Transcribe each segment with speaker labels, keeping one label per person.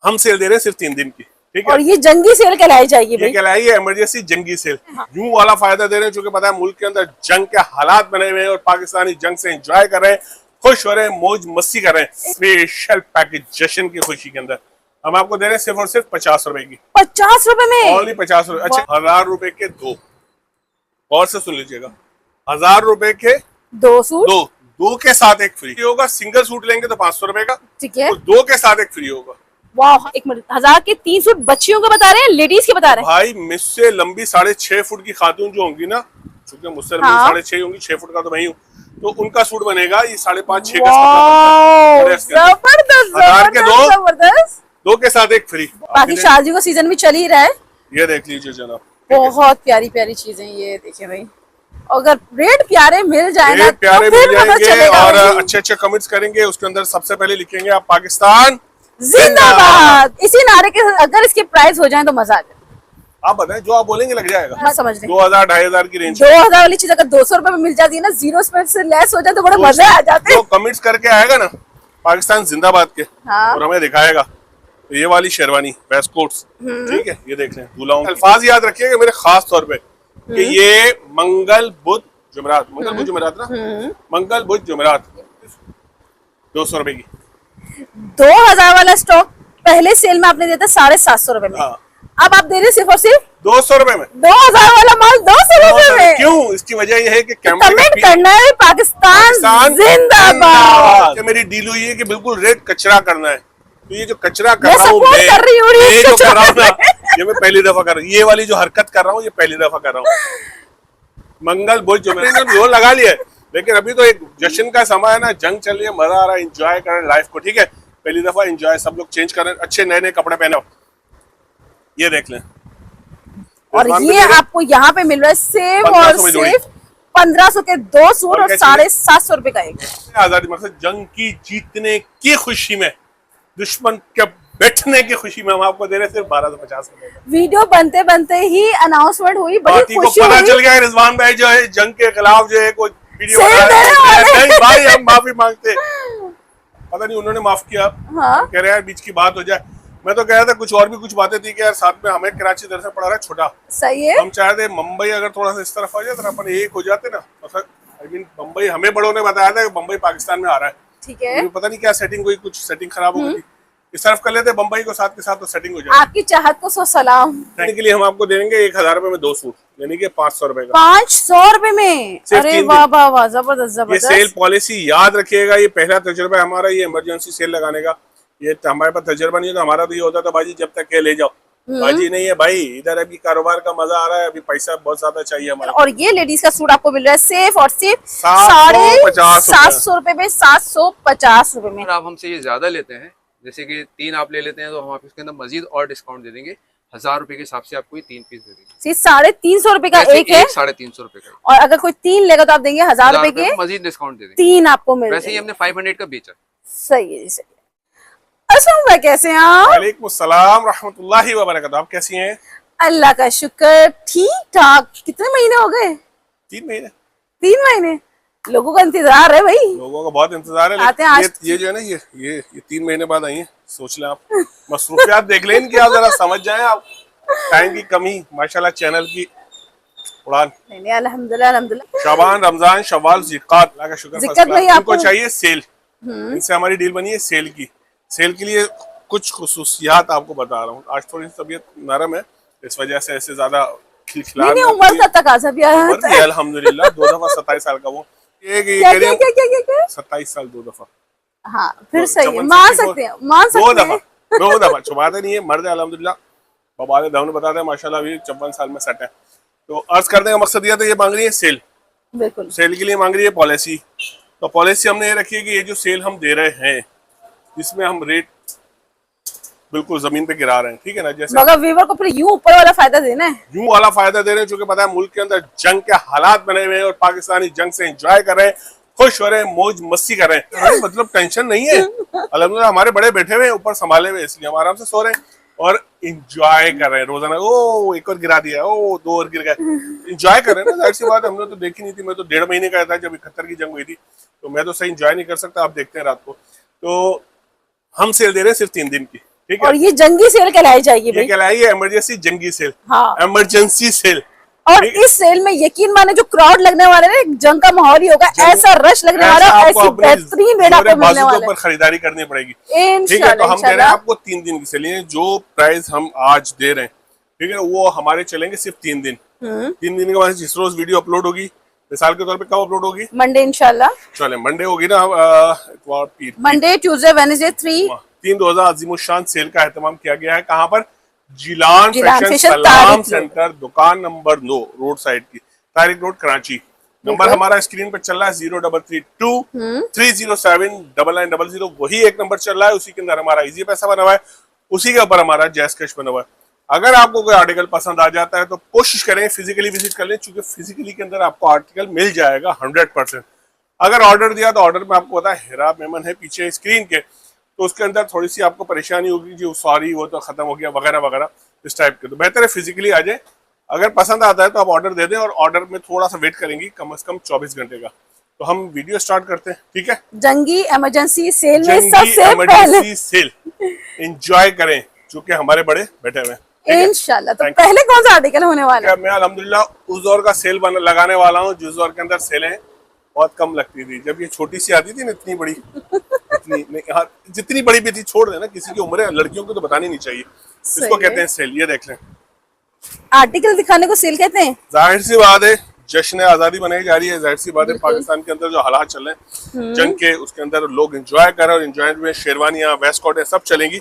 Speaker 1: हम सेल दे रहे हैं सिर्फ 3 दिन की, ठीक है।
Speaker 2: और ये जंगी सेल कहलाई जाएगी भाई,
Speaker 1: ये कहलाई है इमरजेंसी जंगी सेल। यूं वाला फायदा दे रहे हैं, चूंकि पता है मुल्क के अंदर जंग के हालात बने हुए हैं और पाकिस्तानी जंग से एंजॉय कर रहे हैं, खुश हो रहे हैं, मौज मस्ती कर रहे हैं। स्पेशल पैकेज जश्न की खुशी के अंदर हम आपको दे रहे हैं सिर्फ और सिर्फ 50 रुपए की।
Speaker 2: 50 रुपए में
Speaker 1: ओनली 50 रुपए। अच्छा, 1000 रुपए के 2, और से सुन लीजिएगा, 1000 रुपए के
Speaker 2: 2 सूट,
Speaker 1: दो के साथ एक फ्री होगा। सिंगल सूट लेंगे तो 500 रुपए का,
Speaker 2: ठीक है।
Speaker 1: तो 2 के साथ एक फ्री होगा।
Speaker 2: वाह, एक मिनट, 1000 के 3 सूट बच्चियों के बता रहे हैं, लेडीज के बता रहे हैं?
Speaker 1: भाई मुझसे लंबी 6.5 फुट की खातून जो होंगी ना, क्योंकि मुझसे लंबी 6.5 होंगी, 6 फुट का तो मैं ही हूँ, तो उनका सूट बनेगा ये 5.5-6 का।
Speaker 2: जबरदस्त
Speaker 1: 1000 के 2,
Speaker 2: जबरदस्त।
Speaker 1: 2 के साथ एक फ्री।
Speaker 2: बाकी शादी का सीजन भी चल ही रहा है।
Speaker 1: ये देख लीजिए जनाब,
Speaker 2: बहुत प्यारी प्यारी चीजें, ये देखिए भाई, अगर रेट प्यारे मिल जाए ना,
Speaker 1: प्यारे
Speaker 2: तो फिर
Speaker 1: मिल
Speaker 2: पता
Speaker 1: जाएंगे
Speaker 2: चलेगा
Speaker 1: और
Speaker 2: भाई।
Speaker 1: अच्छे अच्छे कमेंट्स करेंगे। उसके अंदर सबसे पहले लिखेंगे आप पाकिस्तान
Speaker 2: जिंदाबाद। इसी नारे के अगर इसके प्राइस हो जाए तो मजा आ जाए।
Speaker 1: आप बताएं, जो आप बोलेंगे लग जाएगा।
Speaker 2: मैं समझ रही हूँ।
Speaker 1: 2000-2500 की रेंज।
Speaker 2: 2000 वाली चीज अगर 200 रुपए में मिल जाती है ना, 0 से लेस हो जाए तो बड़े मजे आ जाते
Speaker 1: जो
Speaker 2: हैं।
Speaker 1: कमेंट्स करके आएगा ना पाकिस्तान जिंदाबाद के,
Speaker 2: हाँ।
Speaker 1: और हमें दिखाएगा, तो ये वाली शेरवानी वेस्ट कोट्स, ठीक है, ये देख लें। दूल्हाओं अल्फाज याद रखिएगा मेरे खास तौर पे कि ये मंगल बुध जुमेरात, मंगल बुध जुमेरात ना, मंगल बुध जुमेरात 200 रुपए की।
Speaker 2: 2000 वाला स्टॉक पहले सेल में आपने दिया था 750 रुपए में,
Speaker 1: हाँ।
Speaker 2: अब आप दे रहे सिर्फ और सिर्फ
Speaker 1: 200 रुपए में।
Speaker 2: 2000 वाला माल 200 रुपए में।
Speaker 1: क्यों? इसकी वजह यह है कि कैमरे
Speaker 2: कमेंट करना है पाकिस्तान जिंदाबाद।
Speaker 1: मेरी डील हुई है कि बिल्कुल रेट कचरा करना है, तो ये जो कचरा कर
Speaker 2: मैं
Speaker 1: रहा हूँ
Speaker 2: सपोर्ट कर रही हूँ
Speaker 1: ये जो कर रहा हूँ ना,
Speaker 2: कचरा।
Speaker 1: ये मैं पहली दफा कर रहा हूँ। ये वाली जो हरकत कर रहा हूँ ये पहली दफा कर रहा हूँ। मंगल बुध जो मैंने जोर लगा लिया है, लेकिन अभी तो एक जश्न का समय है ना, जंग चल रही है, मजा आ रहा है, एंजॉय कर रहे हैं लाइफ को, ठीक है। पहली दफा एंजॉय, सब लोग चेंज कर रहे हैं, अच्छे नए नए कपड़े पहने। ये देख लें,
Speaker 2: और ये आपको यहाँ पे मिल रहा है सेव और सिर्फ 1500 के 2 सूट और 750 रुपए का एक।
Speaker 1: आजादी मकसद जंग की जीतने की खुशी में, दुश्मन के बैठने की खुशी में हम आपको दे रहे सिर्फ 1250 रुपए।
Speaker 2: वीडियो बनते बनते ही अनाउंसमेंट हुई, बड़ी खुशी
Speaker 1: पता
Speaker 2: हुई।
Speaker 1: चल गया रिजवान भाई जो है जंग के खिलाफ जो है कोई वीडियो
Speaker 2: सेल
Speaker 1: बना
Speaker 2: देने
Speaker 1: रहे हैं।
Speaker 2: वाले।
Speaker 1: नहीं भाई, हम माफी मांगते, पता नहीं उन्होंने माफ किया।
Speaker 2: हाँ।
Speaker 1: कह रहे हैं बीच की बात हो जाए। मैं तो कह रहा था कुछ और भी कुछ बातें थी कि यार साथ में हमें कराची दरअसल पड़ा रहा है छोटा,
Speaker 2: सही है।
Speaker 1: हम चाहते मुंबई अगर थोड़ा सा इस तरफ आ जाए तो अपन एक हो जाते ना। आई मीन मुंबई हमें बड़ों ने बताया था कि मुंबई पाकिस्तान में आ रहा है,
Speaker 2: ठीक है।
Speaker 1: पता नहीं क्या सेटिंग हुई, कुछ सेटिंग खराब हो गई, इस तरफ कर लेते बम्बई को साथ के साथ तो सेटिंग हो जाए।
Speaker 2: आपकी चाहत को सो सलाम।
Speaker 1: के लिए हम आपको देंगे 1000 रुपए में 2 सूट, यानी कि 500 रुपए का।
Speaker 2: 500 रुपए में?
Speaker 1: सिर्फ
Speaker 2: अरे
Speaker 1: 3
Speaker 2: वाह वाह वाह, जबरदस्त
Speaker 1: ये
Speaker 2: जबरदस्त।
Speaker 1: सेल पॉलिसी याद रखिएगा, ये पहला तजुर्बा है हमारा, ये इमरजेंसी सेल लगाने का। ये हमारे पास तजुर्बा नहीं है, तो हमारा तो ये होता था बाजी जब तक के ले जाओ, बाजी नहीं है भाई, इधर अभी कारोबार का मजा आ रहा है, अभी पैसा बहुत ज्यादा चाहिए हमारे।
Speaker 2: और ये लेडीज का सूट आपको मिल रहा है सिर्फ और सिर्फ
Speaker 1: 750
Speaker 2: रुपए में, 750 रुपए में।
Speaker 3: अगर आप हमसे ये ज्यादा लेते हैं, जैसे कि 3 आप ले लेते हैं, तो हम आपको इसके अंदर मजीद और डिस्काउंट दे देंगे। 1000 रुपए के हिसाब से आपको ये 3 पीस दे देंगे।
Speaker 2: 350 रुपए का एक है,
Speaker 3: 350 रुपए का।
Speaker 2: और अगर कोई 3 लेगा तो आप देंगे 1000 रुपए के
Speaker 3: मजीद डिस्काउंट दे देंगे।
Speaker 2: 3 आपको मिल
Speaker 3: वैसे ही हमने 500 का बेचा।
Speaker 2: सही है, सही है। अस्सलाम वालेकुम, कैसे हैं आप?
Speaker 1: वालेकुम सलाम रहमतुल्लाहि व बरकातहू। आप कैसी हैं?
Speaker 2: अल्लाह का शुक्र, ठीक ठाक। कितने महीने हो गए?
Speaker 1: 3 महीने।
Speaker 2: 3 महीने। लोगों का इंतजार है भाई,
Speaker 1: लोगों का बहुत इंतजार है।
Speaker 2: आते हैं आज।
Speaker 1: ये जो है ना, ये 3 महीने बाद आई है। सोच लें आप, मसरूफियात देख लें इनकी, आप जरा समझ जाएं आप। टाइम की कमी, माशाल्लाह चैनल की उड़ान।
Speaker 2: नहीं अल्हम्दुलिल्लाह अल्हम्दुलिल्लाह।
Speaker 1: शाबान, रमजान, शव्वाल, ज़िक़ात, अल्लाह का शुक्र।
Speaker 2: ज़िक़ात भाई
Speaker 1: इनको
Speaker 2: आपको
Speaker 1: चाहिए सेल, इनसे हमारी डील बनी है सेल की। सेल के लिए कुछ खुसूसियात आपको बता रहा हूँ। आज थोड़ी तबीयत नरम है, इस वजह से ऐसे ज्यादा खिलखिलाहट
Speaker 2: नहीं, उम्र का तकाजा भी आया है।
Speaker 1: अल्हम्दुलिल्लाह 2 दफा 27 साल का वो
Speaker 2: क्या क्या क्या क्या क्या
Speaker 1: 27 साल 2 दफा।
Speaker 2: हाँ, फिर सही है,
Speaker 1: 54
Speaker 2: मान सकते हैं, मान
Speaker 1: 2
Speaker 2: सकते हैं।
Speaker 1: दफा 2 दफा छुपाते नहीं है, मर्द है अल्हम्दुलिल्लाह। बाबा दाऊन बताते हैं माशाल्लाह अभी 54 साल में सेट है। तो अर्ज करने का मकसद यह था, ये मांग रही है सेल,
Speaker 2: बिल्कुल
Speaker 1: सेल के लिए मांग रही है पॉलिसी। तो पॉलिसी हमने ये रखी है कि ये जो सेल हम दे रहे हैं, जिसमें हम रेट बिल्कुल जमीन पे गिरा रहे हैं, ठीक है ना। जैसे
Speaker 2: मगर व्यूअर को फिर यूं ऊपर वाला फायदा देना है,
Speaker 1: यूं वाला फायदा दे रहे हैं, चूंकि पता है मुल्क के अंदर जंग के हालात बने हुए हैं और पाकिस्तानी जंग से एंजॉय कर रहे हैं, खुश हो रहे हैं, मौज मस्ती कर रहे हैं। मतलब टेंशन नहीं है, अल्हम्दुलिल्लाह हमारे बड़े बैठे हुए हैं ऊपर संभाले हुए, इसलिए हम आराम से सो रहे हैं और इंजॉय कर रहे हैं रोजाना। ओ एक और गिरा दिया, ओ 2 और गिर गए, इंजॉय कर रहे हैं ना। जाहिर सी बात, हमने तो देखी नहीं थी। मैं तो 1.5 महीने का था जब 71 की जंग हुई थी, तो मैं तो सही इंजॉय नहीं कर सकता। आप देखते हैं रात को, तो हम सेल दे रहे हैं सिर्फ 3 दिन की, ठीक है।
Speaker 2: और ये जंगी सेल कहलाई जाएगी
Speaker 1: ये
Speaker 2: भाई।
Speaker 1: कहलाएगी इमरजेंसी जंगी सेल,
Speaker 2: हाँ।
Speaker 1: Emergency sale.
Speaker 2: और इस सेल में यकीन माने जो क्राउड लगने वाला है ना, जंग का माहौल ही होगा, ऐसा रश लगने वाला है, ऐसी बेहतरीन रेट आपको मिलने वाला है।
Speaker 1: ऊपर खरीदारी करनी पड़ेगी।
Speaker 2: इंशाल्लाह,
Speaker 1: ठीक है, तो हम दे रहे हैं
Speaker 2: इंशाल्लाह।
Speaker 1: आपको 3 दिन की सेल। जो प्राइस हम आज दे रहे हैं, ठीक है, वो हमारे चलेंगे सिर्फ 3 दिन। 3 दिन के बाद जिस रोज वीडियो अपलोड होगी, मिसाल के तौर पे कब अपलोड होगी?
Speaker 2: मंडे इंशाल्लाह।
Speaker 1: चले मंडे होगी ना,
Speaker 2: मंडे, ट्यूसडे, वेडनेसडे
Speaker 1: 3 रोजा अजीमुशान सेल का एहतमाम किया गया है। कहाँ पर? जिलान फैशन
Speaker 2: फैशन
Speaker 1: सलाम
Speaker 2: तारिक
Speaker 1: सेंटर, दुकान नंबर 9, रोड साइड की, तारिक रोड, कराची। नंबर हमारा स्क्रीन पर चल रहा है 0332 307 9900। वही एक नंबर चल रहा है, उसी के अंदर हमारा इजी पैसा बना हुआ है, उसी के ऊपर हमारा जैस कैश बना हुआ है। अगर आपको कोई आर्टिकल पसंद आ जाता है तो कोशिश करें फिजिकली विजिट कर लें, क्योंकि फिजिकली के अंदर आपको आर्टिकल मिल जाएगा 100%। अगर ऑर्डर दिया तो ऑर्डर में आपको पता है हिरा मेमन है पीछे स्क्रीन के, तो उसके अंदर थोड़ी सी आपको परेशानी होगी जी, सॉरी वो तो खत्म हो गया वगैरह वगैरह इस टाइप के। तो बेहतर है फिजिकली आ जाए। अगर पसंद आता है तो आप ऑर्डर दे दें, और ऑर्डर में थोड़ा सा वेट करेंगी, कम से कम 24 घंटे का। तो हम वीडियो स्टार्ट करते हैं, ठीक है।
Speaker 2: जंगी इमरजेंसी सेल में सबसे पहले
Speaker 1: इमरजेंसी सेल एंजॉय करें, क्योंकि हमारे बड़े बैठे हुए हैं
Speaker 2: इंशाल्लाह। तो पहले कौन सा आर्टिकल होने वाला है?
Speaker 1: मैं अल्हम्दुलिल्लाह उस दौर का सेल लगाने वाला हूँ जिस दौर के अंदर सेलें बहुत कम लगती थी। जब ये छोटी सी आती थी ना, इतनी बड़ी, इतनी नहीं, हाँ, जितनी बड़ी भी थी छोड़ देना, किसी की उम्र है, लड़कियों को तो बतानी नहीं चाहिए। इसको कहते हैं सेल। ये देख लें,
Speaker 2: आर्टिकल दिखाने को सेल कहते हैं।
Speaker 1: जाहिर सी बात है जश्न आजादी मनाई जा रही है, जाहिर सी बात है पाकिस्तान के अंदर जो हालात चल रहे हैं जंग के, उसके अंदर लोग एंजॉय कर रहे हैं, और एंजॉय में शेरवानियां, वेस्ट कोट सब चलेंगी।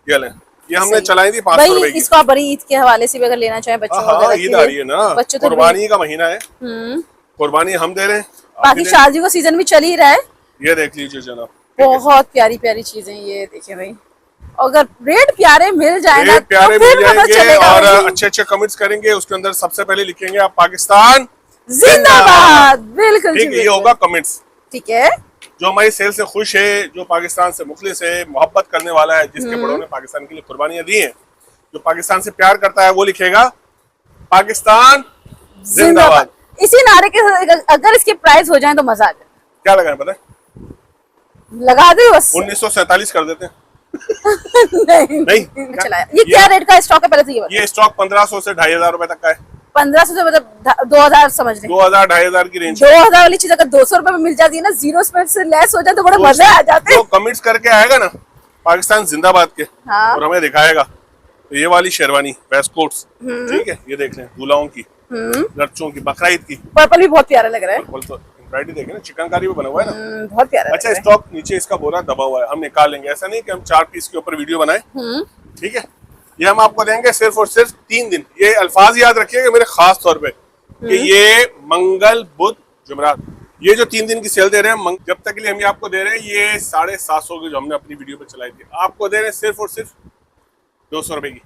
Speaker 1: ये लें, ये हमने चलाई थी 500 रुपए की।
Speaker 2: इसको आप बड़ी ईद के हवाले से भी अगर लेना चाहें बच्चों
Speaker 1: हाँ, ईद आ रही है ना,
Speaker 2: बच्चों तो
Speaker 1: कुर्बानी का महीना है, कुर्बानी हम दे रहे हैं।
Speaker 2: बाकी शादी का सीजन भी चल ही रहा है।
Speaker 1: ये देख लीजिए जनाब,
Speaker 2: बहुत प्यारी प्यारी चीजें, ये देखिए भाई। अगर रेट प्यारे मिल जाए ना,
Speaker 1: रेट प्यारे
Speaker 2: तो
Speaker 1: मिल
Speaker 2: फिर पता
Speaker 1: जाएंगे,
Speaker 2: चलेगा
Speaker 1: और
Speaker 2: भाई।
Speaker 1: अच्छे अच्छे कमेंट्स करेंगे। उसके अंदर सबसे पहले लिखेंगे आप पाकिस्तान
Speaker 2: जिंदाबाद। बिल्कुल
Speaker 1: ठीक है, ये होगा कमेंट्स।
Speaker 2: ठीक है।
Speaker 1: जो हमारी सेल से खुश है, जो पाकिस्तान से मुखलिस है, मोहब्बत करने वाला है, जिसके बड़ों ने पाकिस्तान के लिए कुर्बानियां दी हैं, जो पाकिस्तान से प्यार करता है, वो लिखेगा पाकिस्तान जिंदाबाद।
Speaker 2: इसी नारे के अगर इसके प्राइस हो जाए तो मजा आ जाए।
Speaker 1: क्या लगाए पता है?
Speaker 2: लगा दे बस।
Speaker 1: 1947 कर देते हैं।
Speaker 2: नहीं चलाया। ये क्या रेट का स्टॉक है पहले से ये बता।
Speaker 1: ये स्टॉक 1500 से 2500 रुपए तक का है।
Speaker 2: 1500 से मतलब 2000 समझ लें।
Speaker 1: 2000-2500 की रेंज।
Speaker 2: 2000 वाली चीज अगर 200 रुपए में मिल जाती है ना, जीरो से लेस हो जाए तो बड़े मजे आ जाते हैं।
Speaker 1: जो कमेंट्स करके आएगा ना पाकिस्तान जिंदाबाद के,
Speaker 2: हाँ।
Speaker 1: और हमें दिखाएगा, तो ये वाली शेरवानी वेस्ट कोट्स, ठीक है, ये देख लें, दूल्हाओं की, लड़कियों की, बकरीद की।
Speaker 2: पर्पल भी बहुत प्यारा लग रहा है।
Speaker 1: पर्पल तो एम्ब्रॉयडरी देखें ना, चिकनकारी भी बना हुआ है ना,
Speaker 2: बहुत प्यारा
Speaker 1: अच्छा।
Speaker 2: लग रहा
Speaker 1: स्टॉक नीचे इसका बोरा दबा हुआ है, हम निकाल लेंगे। ऐसा नहीं कि हम 4 पीस के ऊपर वीडियो बनाए, ठीक है। ये हम आपको देंगे सिर्फ और सिर्फ 3 दिन। ये अल्फाज याद रखिएगा मेरे खास तौर पे, कि ये मंगल, बुध, जुमेरात, ये जो 3 दिन की सेल दे रहे हैं, जब तक के लिए हम ये आपको दे रहे हैं, ये 750 की जो हमने अपनी वीडियो पे चलाई थी, आपको दे रहे हैं सिर्फ और सिर्फ 200 रुपए की।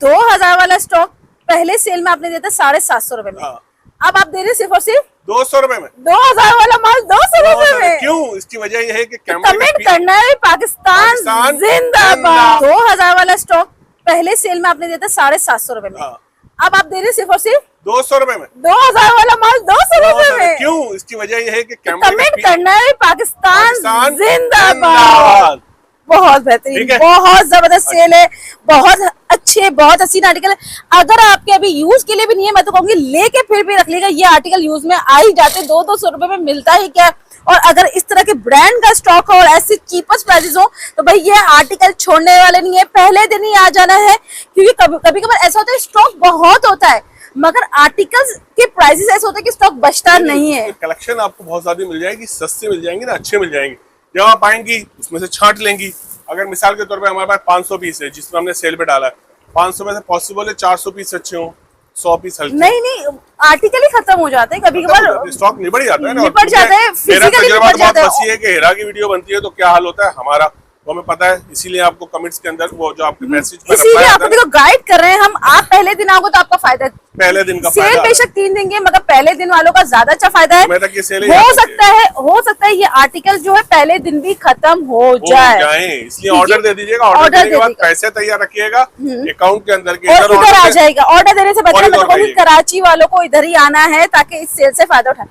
Speaker 2: 2000 वाला स्टॉक पहले सेल में आपने दिया था 750 रुपए में,
Speaker 1: हाँ।
Speaker 2: अब आप दे रहे हैं सिर्फ और सिर्फ
Speaker 1: 200 रुपए में।
Speaker 2: 2000 वाला माल 200 रुपए में।
Speaker 1: क्यों? इसकी वजह यह है कि कैमरे
Speaker 2: कमेंट करना है पाकिस्तान जिंदाबाद। 2000 वाला स्टॉक पहले सेल में आपने दिया था 750 रुपए में,
Speaker 1: हाँ।
Speaker 2: अब आप दे रहे हैं सिर्फ और सिर्फ
Speaker 1: 200 रुपए में।
Speaker 2: 2000 वाला माल 200 रुपए में।
Speaker 1: क्यों? इसकी वजह यह है कि कैमरे
Speaker 2: कमेंट करना है पाकिस्तान
Speaker 1: पाकिस्तान
Speaker 2: जिंदाबाद। बहुत बेहतरीन, बहुत जबरदस्त सेल है, बहुत अच्छे, बहुत हसीन आर्टिकल है। अगर आपके अभी यूज के लिए भी नहीं है, मैं तो कहूंगी लेके फिर भी रख लेगा। ये आर्टिकल यूज में आ ही जाते, 200 रुपए में मिलता ही क्या। और अगर इस तरह के ब्रांड का स्टॉक हो और ऐसे चीपेस्ट प्राइसेस हो, तो भाई ये आर्टिकल छोड़ने वाले नहीं है, पहले दिन ही आ जाना है। क्योंकि कभी कभार ऐसा होता है स्टॉक बहुत होता है, मगर आर्टिकल्स के प्राइसेस ऐसे होते हैं कि स्टॉक बचता नहीं है।
Speaker 1: कलेक्शन आपको बहुत ज्यादा मिल जाएगी, सस्ती मिल जाएंगी ना, अच्छे मिल जाएंगे। जब आप आएंगी उसमें से छांट लेंगी। अगर मिसाल के तौर पे हमारे पास 500 पीस है, जिसमें हमने सेल पे डाला है, 500 में से पॉसिबल है 400 पीस अच्छे हों, 100 पीस हल्के।
Speaker 2: नहीं, आर्टिकल ही खत्म हो जाते हैं कभी कभार,
Speaker 1: स्टॉक निबड़ जाता है ना,
Speaker 2: निपट जाता है,
Speaker 1: मेरा
Speaker 2: फिजिकली
Speaker 1: तजुर्बा
Speaker 2: निपट
Speaker 1: तो बहुत
Speaker 2: जाता है।
Speaker 1: वसी है कि हीरा की वीडियो बनती है तो क्या हाल होता है हमारा, वो हमें पता है। इसीलिए आपको कमेंट्स के अंदर वो जो आपके मैसेज पे
Speaker 2: इसीलिए आपको देखो गाइड कर रहे हैं हम। आप पहले दिन आओगे तो आपका फायदा है,
Speaker 1: पहले दिन का
Speaker 2: सेल
Speaker 1: फायदा
Speaker 2: बेशक 3 दिन की, मगर पहले दिन वालों का ज्यादा अच्छा फायदा है।
Speaker 1: मैं तक ये सेल
Speaker 2: हो सकता है ये आर्टिकल जो है पहले दिन भी खत्म हो जाए,
Speaker 1: इसलिए ऑर्डर दे दीजिएगा। ऑर्डर देने के बाद पैसे तैयार रखिएगा अकाउंट के अंदर के,
Speaker 2: और इधर आ जाएगा। ऑर्डर देने से पहले मैं तो कहूंगी
Speaker 1: जाइए।
Speaker 2: कराची वालों को इधर ही आना है ताकि इस सेल से फायदा उठाए।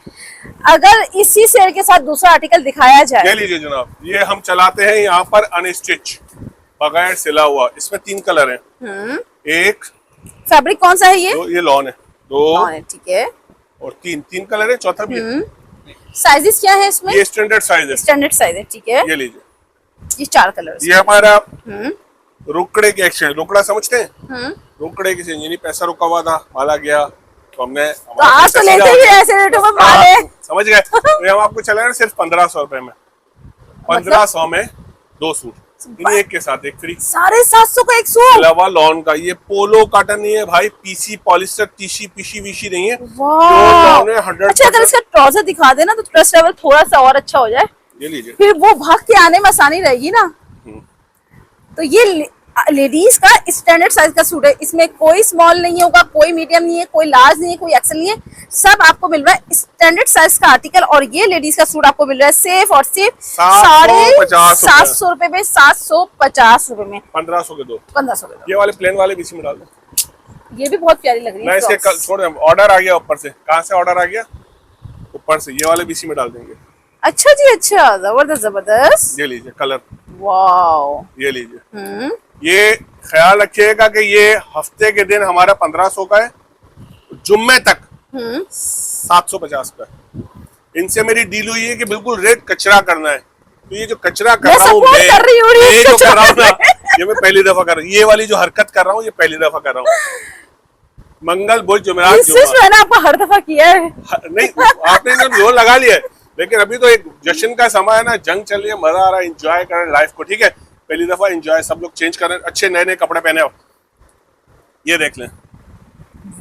Speaker 2: अगर इसी सेल के साथ दूसरा आर्टिकल दिखाया जाए,
Speaker 1: ले लीजिए जनाब, ये हम चलाते हैं यहाँ पर अनस्टिच, बगैर सिला हुआ। इसमें 3 कलर हैं। एक
Speaker 2: फैब्रिक कौन सा है ये?
Speaker 1: ये लॉन है, 2
Speaker 2: ठीक है,
Speaker 1: और 3 कलर है, चौथा भी है।
Speaker 2: साइजेस क्या है इसमें?
Speaker 1: ये स्टैंडर्ड साइज है।
Speaker 2: स्टैंडर्ड साइज है, ठीक है।
Speaker 1: ये लीजिए,
Speaker 2: ये 4 कलर।
Speaker 1: ये हमारा रुकड़े के एक्सचेंज। रुकड़ा समझते हैं? रुकड़े की चेंज, पैसा रुका हुआ था, माला गया तो हमने,
Speaker 2: तो आज तो लेते ही ऐसे रेटों में माले।
Speaker 1: समझ गए? तो हम आपको चले ना सिर्फ 1500 रुपए में, 1500 में 2 सूट, एक के साथ एक फ्री।
Speaker 2: 750 का एक सूट।
Speaker 1: अलावा लॉन का, ये पोलो कॉटन नहीं है भाई, PC polyester TC PC VC नहीं है।
Speaker 2: वाह,
Speaker 1: 100%।
Speaker 2: अच्छा अगर इसका ट्राउजर दिखा देना तो ट्रस्ट लेवल थोड़ा सा और अच्छा हो जाए।
Speaker 1: ये लीजिए,
Speaker 2: फिर वो भाग के आने में आसानी रहेगी ना। तो ये लेडीज का स्टैंडर्ड साइज का सूट है, इसमें कोई स्मॉल नहीं होगा, कोई मीडियम नहीं है, कोई लार्ज नहीं है, कोई एक्सेल नहीं है, सब आपको मिल रहा है स्टैंडर्ड साइज का आर्टिकल। और ये लेडीज का सूट आपको मिल रहा है सिर्फ और सिर्फ 750 रुपए में, 750 रुपए में,
Speaker 1: 1500 के 2।
Speaker 2: 1500 के 2।
Speaker 1: ये वाले प्लेन वाले बीच में डाल दो।
Speaker 2: ये भी बहुत प्यारी लग रही
Speaker 1: मैं
Speaker 2: है।
Speaker 1: इसके कल छोड़, ऑर्डर आ गया ऊपर से। कहाँ से ऑर्डर आ गया? ऊपर से। ये वाले बीसी में डाल देंगे।
Speaker 2: अच्छा जी, अच्छा, जबरदस्त जबरदस्त।
Speaker 1: ये लीजिए कलर,
Speaker 2: वाओ।
Speaker 1: ये लीजिए। ये ख्याल रखिएगा कि ये हफ्ते के दिन हमारा 1500 का है, जुम्मे तक 750 का है। इनसे मेरी डील हुई है कि बिल्कुल रेट कचरा करना है। तो ये जो कचरा कर रहा हूँ मैं, ये जो कर रहा हूँ ना, ये मैं पहली दफा कर रहा हूँ। ये वाली जो हरकत कर रहा हूँ, ये पहली दफा कर रहा हूँ। मंगल बुध जुमेरात
Speaker 2: मैंने आपको हर दफा किया है।
Speaker 1: नहीं, आपने जो जोर लगा लिया है, लेकिन अभी तो एक जश्न का समय है ना, जंग चल रही है, मजा आ रहा है, एंजॉय कर रहे हैं लाइफ को। ठीक है, पहली दफा एंजॉय, सब लोग चेंज कर रहे हैं, अच्छे नए नए कपड़े पहने। ये देख लें,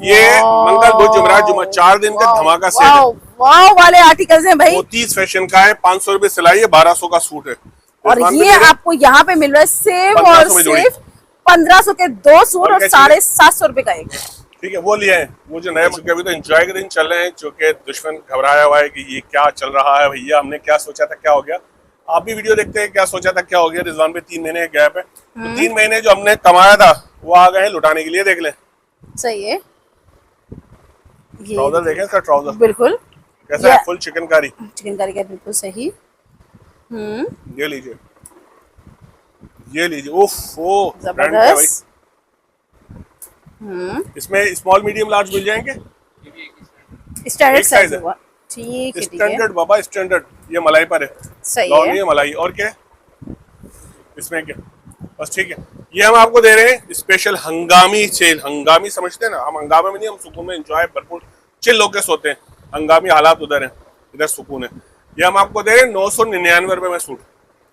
Speaker 1: ये मंगल बुध जुमेरात जुम्मा 4 दिन का धमाका सेल है।
Speaker 2: वाव वाले आर्टिकल्स हैं भाई।
Speaker 1: 30 फैशन का है, 500 रुपए सिलाई है, 1200 का सूट है।
Speaker 2: और ये आपको यहाँ पे मिल रहा है सिर्फ और सिर्फ 1500 के 2 सूट और 750 रुपए का एक।
Speaker 1: ठीक है, वो लिए हैं। वो जो नए मुल्क अभी तो एंजॉय के दिन चल रहे हैं, जो कि दुश्मन घबराया हुआ है कि ये क्या चल रहा है भैया, हमने क्या सोचा था क्या हो गया। आप भी वीडियो देखते हैं, क्या सोचा था क्या हो गया। रिजवान पे 3 महीने गैप है, तो 3 महीने जो हमने कमाया था वो आ गए हैं लुटाने के लिए। देख ले,
Speaker 2: सही है।
Speaker 1: ट्राउजर देखें, इसका ट्राउजर
Speaker 2: बिल्कुल
Speaker 1: कैसा है, फुल चिकनकारी।
Speaker 2: चिकनकारी का बिल्कुल सही।
Speaker 1: ये लीजिए, ये लीजिए, उफ वो ब्रांड है भाई। इसमें स्मॉल मीडियम लार्ज मिल जाएंगे।
Speaker 2: स्टैंडर्ड साइज
Speaker 1: है,
Speaker 2: ठीक है,
Speaker 1: स्टैंडर्ड बाबा, स्टैंडर्ड। ये मलाई पर है,
Speaker 2: सही
Speaker 1: है ये मलाई। और क्या इसमें क्या, बस ठीक है। ये हम आपको दे रहे हैं स्पेशल हंगामी सेल। हंगामी समझते हैं ना, हम हंगामे में नहीं, हम सुकून में एंजॉय भरपूर चिल होके सोते हैं। हंगामी हालात उधर है, इधर सुकून है। ये हम आपको दे रहे हैं 999 रुपए में सूट।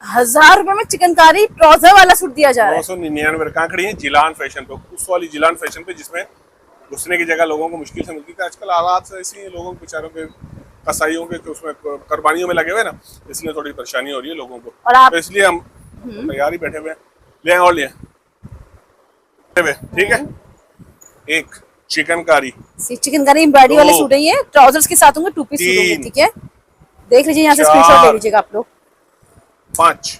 Speaker 2: 1000 रुपए में चिकनकारी ट्राउजर वाला सूट दिया जा रहा है।
Speaker 1: 999। कहाँ खड़ी है? जिलान फैशन पे, उस वाली जिलान फैशन पे जिसमें घुसने की जगह लोगों को मुश्किल से मिलती थी। आजकल हालात ऐसी हैं, लोगों के बेचारों के कसाईयों के उसमें कुर्बानियों में लगे हुए ना, इसलिए थोड़ी परेशानी हो रही है लोगों को।
Speaker 2: और आप
Speaker 1: तो इसलिए हम तैयार ही बैठे हुए हैं, ले और लिए। ठीक है, एक चिकनकारी,
Speaker 2: चिकनकारी एम्ब्रॉयडरी वाले सूट है ये, ट्राउजर्स के साथ होंगे, 2 पीस सूट होंगे। ठीक है, देख लीजिए, यहाँ से स्क्रीनशॉट ले लीजिएगा आप लोग।
Speaker 1: 5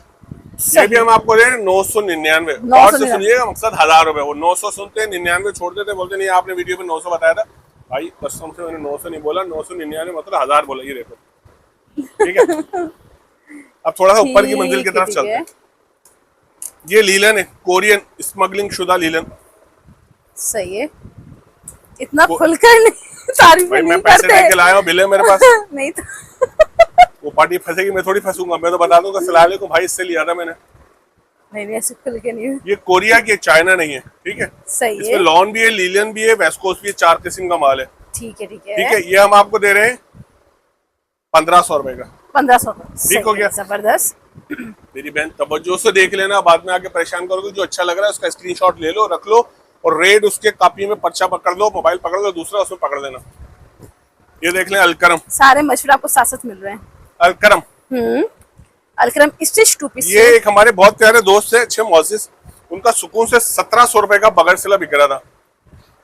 Speaker 1: ये भी हम आपको दे रहे हैं 999। और से सुनिएगा, मकसद 1000 रुपए। वो 900 सुनते हैं, 99 छोड़ देते, बोलते नहीं आपने वीडियो में 900 बताया था भाई। कसम से मैंने 900 नहीं बोला, 999 मतलब 1000 बोला। ये देखो, ठीक है। अब थोड़ा सा ऊपर की मंजिल की तरफ चलते हैं। ये लीलन है, कोरियन स्मगलिंग शुदा लीलन।
Speaker 2: सही है, इतना खुलकर नहीं तारीफ
Speaker 1: भाई,
Speaker 2: नहीं
Speaker 1: मैं पैसे
Speaker 2: करते।
Speaker 1: लेके लाया हूँ, बिल है मेरे पास।
Speaker 2: नहीं तो
Speaker 1: वो पार्टी फंसेगी, मैं थोड़ी फंसूंगा। मैं तो बता दूंगा सिलाले को भाई, इससे लिया था मैंने।
Speaker 2: नहीं ऐसे खुल के नहीं।
Speaker 1: ये कोरिया की, चाइना नहीं है। ठीक है,
Speaker 2: सही है।
Speaker 1: इसमें लॉन भी है, लीलन भी है, वेस्कोस भी है, 4 किस्म का माल है।
Speaker 2: ठीक है, ठीक है,
Speaker 1: ठीक है। ये हम आपको दे रहे हैं 1500 रुपए का।
Speaker 2: 1500 का,
Speaker 1: ठीक हो गया।
Speaker 2: जबरदस्त।
Speaker 1: मेरी बहन तवज्जो से देख लेना, बाद में आके परेशान करोगे। जो अच्छा लग रहा है उसका स्क्रीनशॉट ले लो, रख लो, और रेड उसके कॉपी में पर्चा पकड़ लो, मोबाइल पकड़ लो, दूसरा उसमें पकड़ लेना। ये देख लें, अलकरम।
Speaker 2: सारे मशवरे आपको साथ साथ मिल रहे हैं।
Speaker 1: Alkaram,
Speaker 2: Alkaram stitch 2 piece.
Speaker 1: ये एक हमारे बहुत प्यारे दोस्त है, अच्छे मोजिस, उनका सुकून से 1700 रुपए का बगैर सिला बिक रहा था।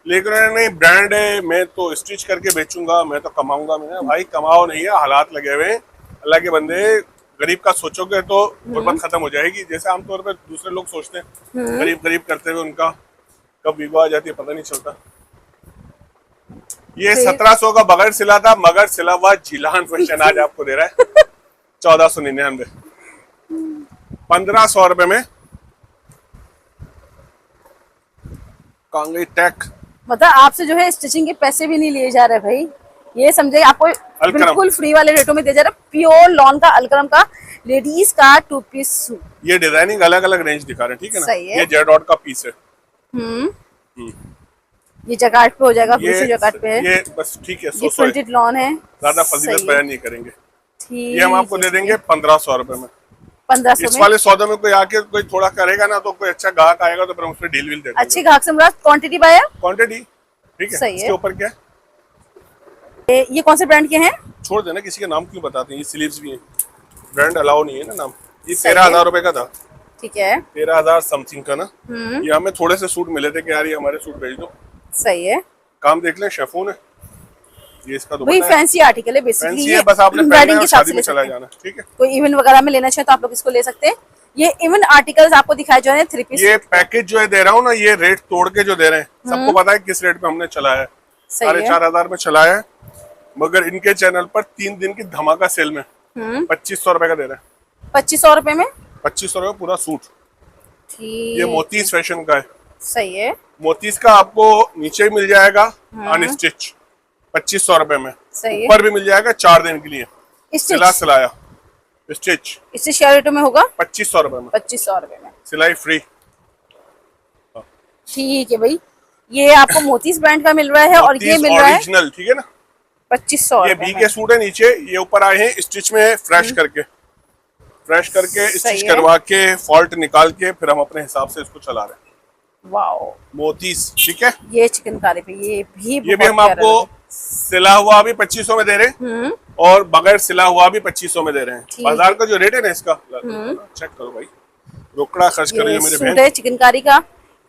Speaker 1: लेकिन उन्होंने ब्रांड है, मैं तो स्टिच करके बेचूंगा, मैं तो कमाऊंगा। मैंने भाई कमाओ नहीं है, हालात लगे हुए हैं। अल्लाह के बंदे, गरीब का सोचोगे तो गुर्बत खत्म हो जाएगी। जैसे आमतौर पर दूसरे लोग सोचते हैं, गरीब गरीब करते हुए उनका कब विवाह आ जाती है पता नहीं चलता। ये 1700 का बगैर सिला था, मगर सिला हुआ जिलान फैशन आज आपको दे रहा है 1499। 1500 रुपए में कांगई टेक।
Speaker 2: मतलब आपसे जो है स्टिचिंग के पैसे भी नहीं लिए जा रहे भाई, ये समझे आपको बिल्कुल फ्री वाले रेटों में दिया जा रहा है। प्योर लॉन का अलक्रम का लेडीज का 2 पीस सूट।
Speaker 1: ये डिजाइनिंग अलग अलग रेंज दिखा रहे हैं, ठीक है ना।
Speaker 2: सही है।
Speaker 1: ये जेडॉट का पीस है।
Speaker 2: ये जकार्ड पे हो जाएगा,
Speaker 1: ये
Speaker 2: दूसरी जकार्ड पे है।
Speaker 1: ये बस ठीक है,
Speaker 2: ये प्रिंटेड लॉन है,
Speaker 1: ज्यादा फजीलत
Speaker 2: सही है।
Speaker 1: बयान नहीं करेंगे।
Speaker 2: ठीक
Speaker 1: ये हम आपको दे देंगे 1500 रुपए में।
Speaker 2: 1500
Speaker 1: इस
Speaker 2: में।
Speaker 1: वाले सौदे में कोई आके कोई थोड़ा करेगा ना, तो कोई अच्छा ग्राहक आएगा तो फिर हम उसमें डील विल देंगे।
Speaker 2: अच्छे ग्राहक से मुराद क्वांटिटी बाय
Speaker 1: क्वांटिटी, ठीक है।
Speaker 2: सही है।
Speaker 1: इसके ऊपर क्या है?
Speaker 2: ये कौन से ब्रांड के हैं?
Speaker 1: छोड़ देना, किसी का नाम क्यों बताते हैं। ये स्लीव्स भी है, ब्रांड अलाउ नहीं है ना नाम। ये
Speaker 2: सही है।
Speaker 1: 13,000 रुपए का था।
Speaker 2: ठीक है।
Speaker 1: 13,000 समथिंग का ना। ये हमें थोड़े से सूट मिले थे कि यार ये हमारे सूट भेज दो।
Speaker 2: सही है।
Speaker 1: काम देख लें, शेफून है ये, इसका
Speaker 2: वही
Speaker 1: दुपट्टा है।
Speaker 2: फैंसी आर्टिकल है बेसिकली।
Speaker 1: फैंसी है, बस आपने पहनना
Speaker 2: वेडिंग
Speaker 1: है
Speaker 2: के
Speaker 1: और
Speaker 2: हिसाब
Speaker 1: शादी
Speaker 2: से
Speaker 1: में
Speaker 2: ले
Speaker 1: चला
Speaker 2: सकते हैं।
Speaker 1: जाना, ठीक है।
Speaker 2: कोई इवेंट वगैरह में लेना चाहे तो आप लोग इसको ले सकते हैं। ये इवन आर्टिकल्स आपको दिखाए जो है 3 पीस।
Speaker 1: ये पैकेज जो है दे रहा हूँ ना, ये रेट तोड़ के जो दे रहे हैं, सबको पता है किस रेट पे हमने चलाया है।
Speaker 2: सही है।
Speaker 1: 4,500 में चलाया है, मगर इनके चैनल पर 3 दिन की धमाका सेल में 2500 रुपए का दे रहे हैं।
Speaker 2: 2500 रुपए में
Speaker 1: 2500 रुपए पूरा सूट।
Speaker 2: ठीक।
Speaker 1: ये मोतीस फैशन का है।
Speaker 2: सही है।
Speaker 1: मोतीस का आपको नीचे भी मिल जाएगा अनस्टिच 2500 रुपए में।
Speaker 2: सही है।
Speaker 1: ऊपर भी मिल जाएगा 4 दिन के लिए सिला सिलाया स्टिच।
Speaker 2: इससे शेयर रेटो में होगा
Speaker 1: 2500 रुपए में,
Speaker 2: 2500 रुपए में
Speaker 1: सिलाई फ्री।
Speaker 2: ठीक है भाई, ये आपको मोतीस ब्रांड का मिल रहा है और ये मिल रहा है
Speaker 1: ओरिजिनल, ठीक है ना।
Speaker 2: 2500
Speaker 1: ये बी के सूट है, नीचे ये ऊपर आए हैं स्टिच में फ्रेश करके
Speaker 2: सही
Speaker 1: स्टिच
Speaker 2: है।
Speaker 1: करवा के फॉल्ट निकाल के फिर हम अपने हिसाब से इसको चला रहे हैं।
Speaker 2: वाओ,
Speaker 1: मोतीस, ठीक है।
Speaker 2: ये चिकनकारी पे ये भी
Speaker 1: हम आपको सिला हुआ भी 2500 में दे रहे हैं और बगैर सिला हुआ भी 2500 में दे रहे हैं। बाजार का जो रेट है ना इसका, चेक करो भाई, रोकड़ा खर्च करो मेरे
Speaker 2: सूट
Speaker 1: बहन।
Speaker 2: है चिकनकारी का।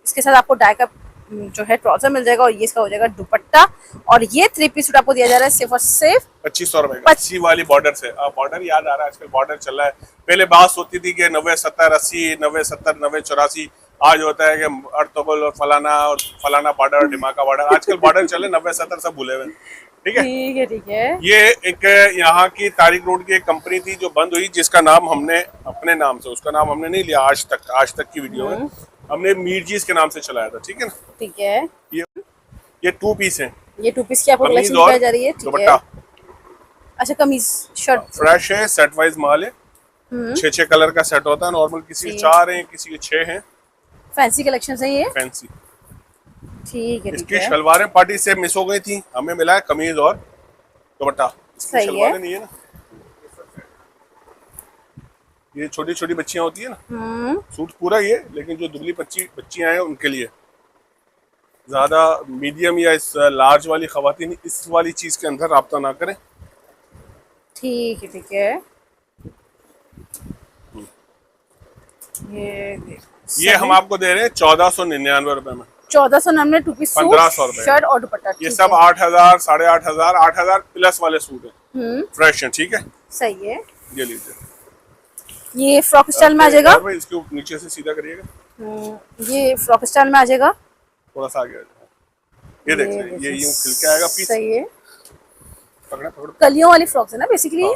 Speaker 2: इसके साथ आपको डाई का जो है ट्राउजर मिल जाएगा और ये इसका हो जाएगा दुपट्टा। और ये 3 पीस सूट आपको दिया जा रहा है सिर्फ और सिर्फ
Speaker 1: 2500 रुपए का। अच्छी वाली बॉर्डर से, बॉर्डर याद आ रहा है, आजकल बॉर्डर चल रहा है। पहले बात होती थी कि 90 70 80, 90 70 90 84। आज होता है कि अर्तुगरुल और फलाना बॉर्डर, ढिमाका बॉर्डर। आजकल बॉर्डर चले 90 70 सब भूले हुए, ठीक है।
Speaker 2: ठीक है, ठीक है।
Speaker 1: ये एक यहाँ की तारिक रोड की एक कंपनी थी जो बंद हुई, जिसका नाम हमने अपने नाम से, उसका नाम हमने नहीं लिया आज तक की वीडियो में हमने मीरजीज के नाम से चलाया था, ठीक है ना।
Speaker 2: ठीक है।
Speaker 1: ये 2 पीस है।
Speaker 2: ये 2 पीस की आपको
Speaker 1: कमीज
Speaker 2: कलेक्शन
Speaker 1: और
Speaker 2: दिखाई जा रही है, ठीक है।
Speaker 1: दुपट्टा
Speaker 2: अच्छा, कमीज शर्ट
Speaker 1: फ्रेश है, सेट वाइज माल है। 6 कलर का सेट होता है नॉर्मल, किसी के 4 हैं, किसी के 6 हैं।
Speaker 2: फैंसी कलेक्शन है ये,
Speaker 1: फैंसी।
Speaker 2: ठीक है, ठीक
Speaker 1: इसकी
Speaker 2: है।
Speaker 1: शलवारें पार्टी से मिस हो गई थी, हमें मिला है कमीज और दुपट्टा। इसकी
Speaker 2: सही
Speaker 1: शलवारें
Speaker 2: है।
Speaker 1: नहीं है ना, ये छोटी छोटी बच्चियां होती है ना, सूट पूरा ये, लेकिन जो दुबली बच्चियां हैं उनके लिए। ज्यादा मीडियम या इस लार्ज वाली खवातीन इस वाली चीज के अंदर राब्ता ना करें।
Speaker 2: ठीक है, ठीक है।
Speaker 1: ये हम आपको दे रहे हैं 1499 रुपए में।
Speaker 2: 1499 2 पीस
Speaker 1: 1500 रुपए
Speaker 2: शर्ट और दुपट्टा।
Speaker 1: ये
Speaker 2: ठीक
Speaker 1: सब
Speaker 2: है।
Speaker 1: 8,000 8,500 8,000 प्लस वाले सूट है, फ्रेश है, ठीक है।
Speaker 2: सही है।
Speaker 1: ये लीजिए,
Speaker 2: ये फ्रॉक स्टाइल में आ जाएगा।
Speaker 1: भाई इसके नीचे से सीधा करिएगा,
Speaker 2: ये फ्रॉक स्टाइल में आ जाएगा।
Speaker 1: थोड़ा सा आगे आ जाएगा। ये देख, ये यूं खिल के आएगा पीस।
Speaker 2: सही है।
Speaker 1: पकड़ा।
Speaker 2: कलियों वाली फ्रॉक है ना बेसिकली।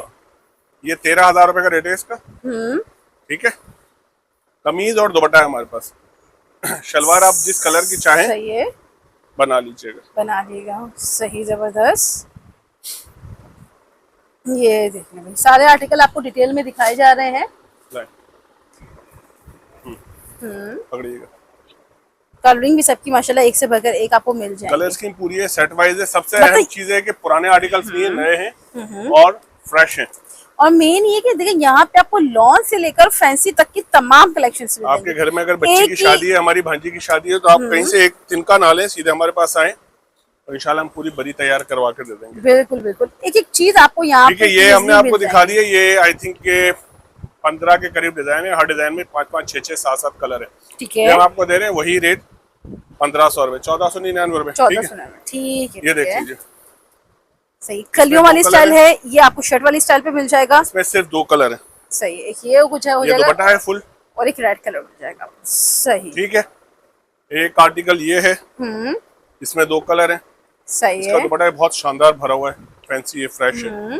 Speaker 1: ये 13,000 रुपए का रेट है इसका, ठीक है। कमीज और दुपट्टा है हमारे पास। शलवार आप जिस कलर की चाहें
Speaker 2: सही है,
Speaker 1: बना लीजिएगा,
Speaker 2: बना लिएगा। सही, जबरदस्त। ये देखिए भाई, सारे आर्टिकल आपको डिटेल में दिखाए जा रहे हैं।
Speaker 1: पकड़िएगा।
Speaker 2: कलरिंग भी सबकी माशाल्लाह एक से बढ़कर एक आपको मिल जाएगी।
Speaker 1: कलर स्कीम पूरी है, सेट वाइज है। सबसे अहम चीज है कि पुराने आर्टिकल्स नहीं है, नए हैं और फ्रेश हैं।
Speaker 2: और मेन ये कि देखिए यहाँ पे आपको लॉन से लेकर फैंसी तक की तमाम कलेक्शंस मिलेंगे।
Speaker 1: आपके घर में अगर बच्ची की शादी है, हमारी भांजी की शादी है, तो आप कहीं से एक तिनका ना लें, सीधे हमारे पास आए और इंशाल्लाह हम पूरी बरी तैयार करवा के दे देंगे।
Speaker 2: बिल्कुल बिल्कुल, एक एक चीज आपको यहाँ
Speaker 1: ठीक है। ये हमने आपको दिखा दिया। ये आई थिंक के 15 के करीब डिजाइन है। हर डिजाइन में 5-5 6-6 7-7 कलर है,
Speaker 2: ठीक
Speaker 1: ये
Speaker 2: है।
Speaker 1: हम आपको दे रहे हैं वही रेट 1500 रुपए, 1499 रुपए, ठीक है।
Speaker 2: ठीक है,
Speaker 1: ये देख लीजिए,
Speaker 2: सही। कलियों वाली स्टाइल है ये, आपको शर्ट वाली स्टाइल पे मिल जाएगा।
Speaker 1: इसमें सिर्फ 2 कलर है।
Speaker 2: सही, एक ये कुछ है हो
Speaker 1: ये
Speaker 2: जाएगा
Speaker 1: दुपट्टा है फुल
Speaker 2: और एक रेड कलर मिल जाएगा। सही,
Speaker 1: ठीक है। एक आर्टिकल ये है, इसमें 2 कलर है।
Speaker 2: सही
Speaker 1: इसका
Speaker 2: है।
Speaker 1: दुपट्टा बहुत शानदार भरा हुआ है, फैंसी है, फ्रेश है।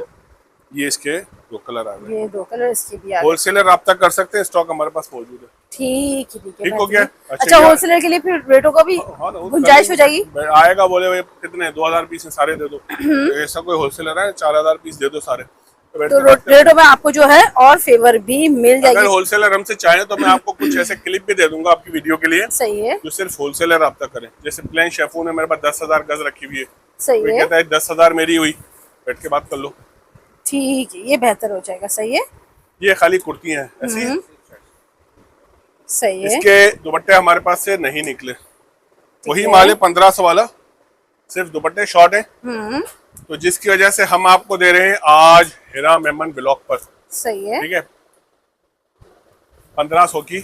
Speaker 1: ये इसके दो कलर आ गए।
Speaker 2: ये दो कलर इसके भी आ गए।
Speaker 1: होलसेलर राब्ता कर सकते हैं, स्टॉक हमारे पास मौजूद है।
Speaker 2: ठीक है
Speaker 1: ठीक हो गया।
Speaker 2: अच्छा होलसेलर के लिए फिर रेटों का भी
Speaker 1: हाँ, तो
Speaker 2: गुंजाइश हो जाएगी।
Speaker 1: आएगा बोले भाई कितने 2000 पीस है सारे दे दो, तो ऐसा कोई होलसेलर है 4000 पीस दे दो सारे,
Speaker 2: तो रेटों में आपको जो है और फेवर भी मिल जाएगी।
Speaker 1: अगर होलसेलर हमसे चाहे तो मैं आपको कुछ ऐसे क्लिप भी दे दूंगा आपकी वीडियो के लिए।
Speaker 2: सही है।
Speaker 1: जो सिर्फ होलसेलर राब्ता करें। जैसे प्लेन शेफून है मेरे पास 10,000 गज रखी हुई है।
Speaker 2: सही है।
Speaker 1: कहता है 10,000 मेरी हुई, बैठ के बात कर लो।
Speaker 2: ठीक है, ये बेहतर हो जाएगा। सही है।
Speaker 1: ये खाली कुर्ती है ऐसी।
Speaker 2: सही है।
Speaker 1: इसके दुपट्टे हमारे पास से नहीं निकले, वही माल है 1500 वाला, सिर्फ दुपट्टे शॉर्ट है। तो जिसकी वजह से हम आपको दे रहे हैं आज हिरा मेमन ब्लॉक पर।
Speaker 2: सही है।
Speaker 1: ठीक है, 1500 की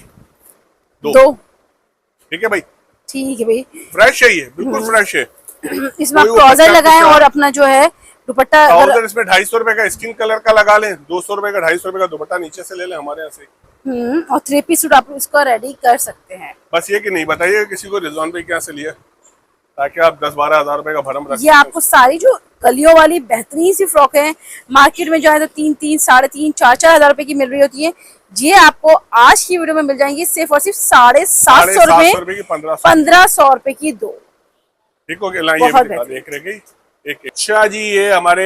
Speaker 1: दो। ठीक है भाई।
Speaker 2: ठीक है भाई।
Speaker 1: फ्रेश है ये, बिल्कुल फ्रेश है।
Speaker 2: इसमें आप ट्राउजर लगाएं और अपना जो है दुपट्टा
Speaker 1: ट्राउजर इसमें 250 रुपए का स्किन कलर का लगा लें, 200 रुपए का 250 रुपए का दुपट्टा नीचे से ले लें हमारे यहाँ से।
Speaker 2: और 3 पीस सूट आप इसको रेडी कर सकते हैं।
Speaker 1: बस ये कि नहीं बताइए किसी को रिजवान भाई क्या से लिया, ताकि आप 10-12 हजार रुपए का भरम रख।
Speaker 2: ये आपको सारी जो कलियों वाली बेहतरीन सी फ्रॉक है मार्केट में जो है तो 3-3, 3.5, 4-4 हजार रुपए की मिल रही होती है, ये आपको आज की वीडियो में मिल जाएंगी सिर्फ और सिर्फ 750 रुपए की 1500 रुपए की दो।
Speaker 1: ठीक हो गया। ये देख रहे गई एक। अच्छा जी, ये हमारे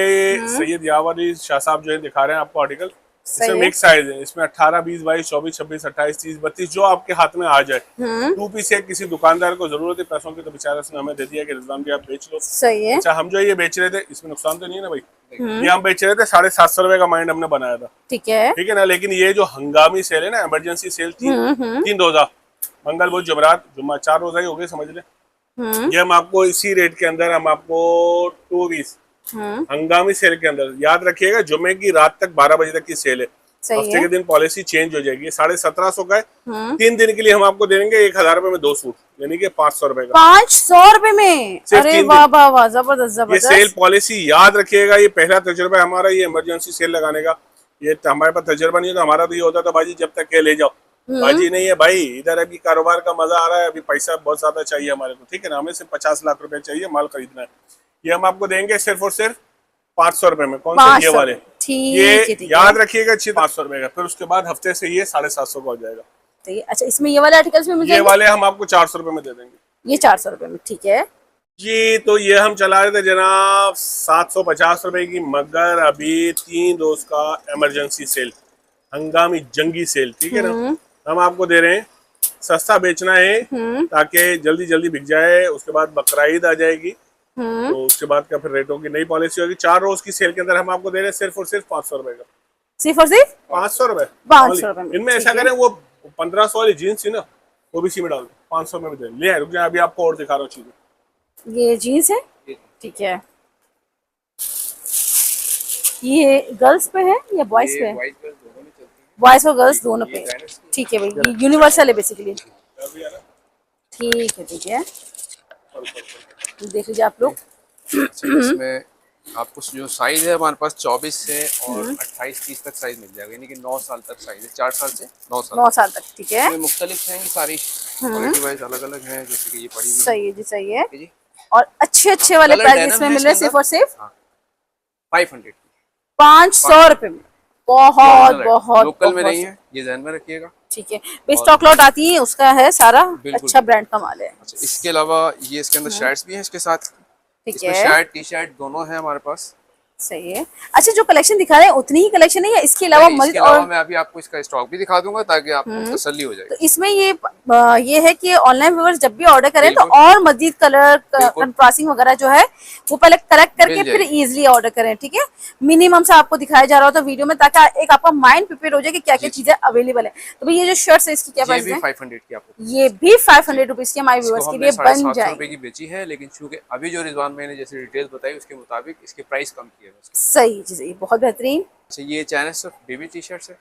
Speaker 1: सैयद यावर अली शाह साहब जो है दिखा रहे हैं आपको आर्टिकल। इसमें मिक्स साइज है, इसमें 18, 20, 22, 24, 26, 28, 30, 32 जो आपके हाथ में आ जाए। 2 पीस है, किसी दुकानदार को जरूरत है पैसों की तो बेचारा उसने हमें दे दिया कि रिजवान भी आप बेच लो।
Speaker 2: सही है।
Speaker 1: अच्छा, हम जो ये बेच रहे थे इसमें नुकसान तो नहीं है ना भाई? ये हम बेच रहे थे 750 रुपए का माइंड हमने बनाया था।
Speaker 2: ठीक है।
Speaker 1: ठीक है ना, लेकिन ये जो हंगामी सेल है ना, इमरजेंसी सेल, 3 रोजा, मंगल बुध जुमेरात जुम्मा, 4 रोजा ही हो गए समझ ले। ये हम आपको इसी रेट के अंदर हम आपको 2 पीस हंगामी सेल के अंदर, याद रखिएगा जुम्मे की रात तक 12 बजे तक की सेल है। हफ्ते के दिन पॉलिसी चेंज हो जाएगी। 1750 का है। 3 दिन के लिए हम आपको देंगे 1000 रुपए में 2 सूट, यानी कि 500 रुपए का।
Speaker 2: 500 रुपए में? अरे वाह वाह वाह, जबरदस्त जबरदस्त।
Speaker 1: ये सेल पॉलिसी याद रखिएगा, ये पहला तजुर्बा हमारा ये इमरजेंसी सेल लगाने का। ये हमारे पास तजुर्बा नहीं है तो हमारा तो ये होता था बाजी जब तक के ले जाओ। बाजी नहीं है भाई, इधर अभी कारोबार का मजा आ रहा है, अभी पैसा बहुत ज्यादा चाहिए हमारे को। ठीक है ना, हमें सिर्फ 50 लाख रुपए चाहिए, माल खरीदना है। ये हम आपको देंगे सिर्फ और सिर्फ 500 रुपए में। कौन से? ये वाले। ये याद रखिएगा अच्छी, 500 रुपए का। फिर उसके बाद हफ्ते से ये 750 का हो जाएगा।
Speaker 2: अच्छा, इसमें ये वाले आर्टिकल्स में
Speaker 1: ये वाले हम आपको 400 रुपए में दे देंगे।
Speaker 2: ये 400 रुपए में। ठीक है
Speaker 1: जी। तो ये हम चला रहे थे जनाब 750 रुपए की, मगर अभी 3 रोज का इमरजेंसी सेल, हंगामी जंगी सेल। ठीक है ना, हम आपको दे रहे हैं। सस्ता बेचना है ताकि जल्दी जल्दी बिक जाए, उसके बाद बकरीद आ जाएगी तो उसके बाद का फिर रेटों की नई पॉलिसी होगी। 4 रोज की सेल के अंदर हम आपको दे रहे हैं सिर्फ और सिर्फ 500 रुपए का।
Speaker 2: सिर्फ और सिर्फ
Speaker 1: 500 रुपए।
Speaker 2: 500 रुपए।
Speaker 1: इनमें ऐसा करें, वो 1500 वाली जीन्स थी ना, वो भी इसी में डाल दो, 500 में दे। ले रुक जाए, अभी आपको और दिखा रहा हूँ चीजें।
Speaker 2: ये जीन्स है। ठीक है, ये गर्ल्स पे है या बॉयज पे है? बॉयज और गर्ल्स दोनों पे। ठीक है भाई, ये यूनिवर्सल है बेसिकली। ठीक है ठीक है, देख लीजिए आप लोग।
Speaker 3: इसमें आपको जो साइज है हमारे पास 24 से और 28-30 तक साइज मिल जाएगा, यानी कि 9 साल तक साइज है, 4 साल से 9 साल तक। ठीक है, मुख्तलिफ हैं सारी क्वालिटी वाइज अलग अलग हैं, जैसे कि ये पड़ी हुई।
Speaker 2: सही है जी, सही है जी। और अच्छे अच्छे वाले प्राइस इसमें मिल रहे हैं सिर्फ और सिर्फ 500 रुपए में। बहुत बहुत
Speaker 3: लोकल में नहीं है, ये ध्यान में रखिएगा।
Speaker 2: ठीक है, स्टॉक लॉट आती है उसका है सारा अच्छा ब्रांड का माल है।
Speaker 3: अच्छा, इसके अलावा ये इसके अंदर शर्ट्स भी हैं इसके साथ।
Speaker 2: ठीक है,
Speaker 3: शर्ट टी शर्ट दोनों है हमारे पास।
Speaker 2: सही है। अच्छा, जो कलेक्शन दिखा रहे हैं उतनी ही कलेक्शन है या इसके अलावा मजीद? और मैं
Speaker 3: अभी आपको इसका स्टॉक भी दिखा दूंगा ताकि आपको तसल्ली हो जाए।
Speaker 2: तो इसमें ये है कि ऑनलाइन व्यूअर्स जब भी ऑर्डर करें तो और मजीद कलर कंट्रास्टिंग वगैरह जो है वो पहले कलेक्ट करके फिर इजीली ऑर्डर करें। ठीक है, मिनिमम से आपको दिखाया जा रहा होता है वीडियो में, ताकि एक आपका माइंड प्रिपेयर हो जाए कि क्या क्या चीजें अवेलेबल है। तो भाई ये जो शर्ट्स है इसकी क्या प्राइस है?
Speaker 3: 500 की आपको,
Speaker 2: ये भी 500 रुपीज की हमारे व्यूअर्स के लिए बन जाएगी।
Speaker 3: की बेची है, लेकिन चूंकि अभी जो रिजवान मैंने जैसे डिटेल्स बताई उसके मुताबिक इसके प्राइस कम किए हैं।
Speaker 2: सही जी, बहुत बेहतरीन।
Speaker 3: अच्छा, ये चाइना सिर्फ बेबी टी शर्ट्स है।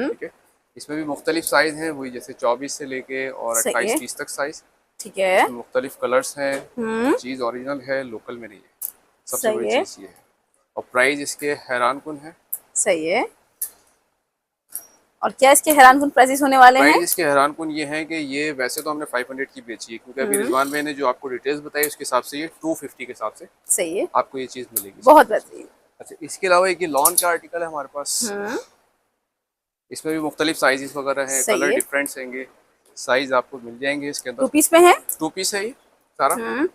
Speaker 3: ठीक है, इसमें भी मुख्तलिफ साइज हैं, वही जैसे 24 से लेके और 28-30 तक साइज। ठीक है, मुख्तलिफ कलर्स हैं, चीज ओरिजिनल है, लोकल में नहीं है। सबसे बड़ी चीज ये है, और प्राइस इसके हैरान कुन है।
Speaker 2: सही है। और क्या इसके हैरान कुन प्राइसेस होने वाले हैं?
Speaker 3: इसके हैरान कुन ये है कि ये वैसे तो हमने 500 की बेची है, क्योंकि अभी रिजवान भाई ने जो आपको डिटेल्स बताई उसके हिसाब से ये 250 के हिसाब से।
Speaker 2: सही है,
Speaker 3: आपको ये चीज मिलेगी।
Speaker 2: बहुत बेहतरीन।
Speaker 3: अच्छा, इसके अलावा एक ये लॉन का आर्टिकल है हमारे पास। इसमें भी मुख्तलिफ साइजेस वगैरह हैं, कलर डिफरेंट्स हैंगे, साइज आपको मिल जाएंगे इसके अंदर।
Speaker 2: 2 पीस में है,
Speaker 3: 2 पीस है ये सारा।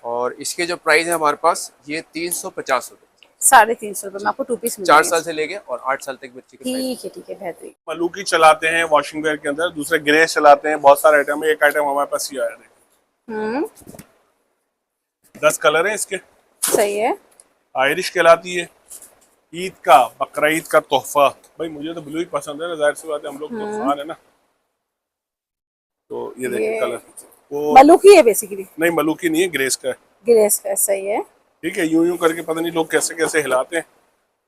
Speaker 3: और इसके जो प्राइस है हमारे पास ये 350 रुपए,
Speaker 2: 350 रुपए में आपको 2 पीस मिल
Speaker 3: 4 साल से लेके और 8 साल तक बच्चे के।
Speaker 2: ठीक है बेहतरीन।
Speaker 1: मलुकी चलाते हैं वॉशिंग वेयर के अंदर, दूसरे ग्रेस चलाते हैं, बहुत सारे आइटम है। एक आइटम हमारे पास ये आया है, 10 कलर है इसके।
Speaker 2: सही है।
Speaker 1: आयरिश कहलाती है, ईद का, बकरा ईद का तोहफा। भाई मुझे तो ब्लू ही पसंद है ना, जाहिर सी बात है, हम लोग तो खान है ना। तो ये देखिए कलर, वो
Speaker 2: मलुकी है बेसिकली।
Speaker 1: नहीं मलुकी नहीं है, ग्रेस का है।
Speaker 2: ग्रेस का, सही है।
Speaker 1: ठीक है, यूं यूं करके पता नहीं लोग कैसे कैसे हिलाते हैं।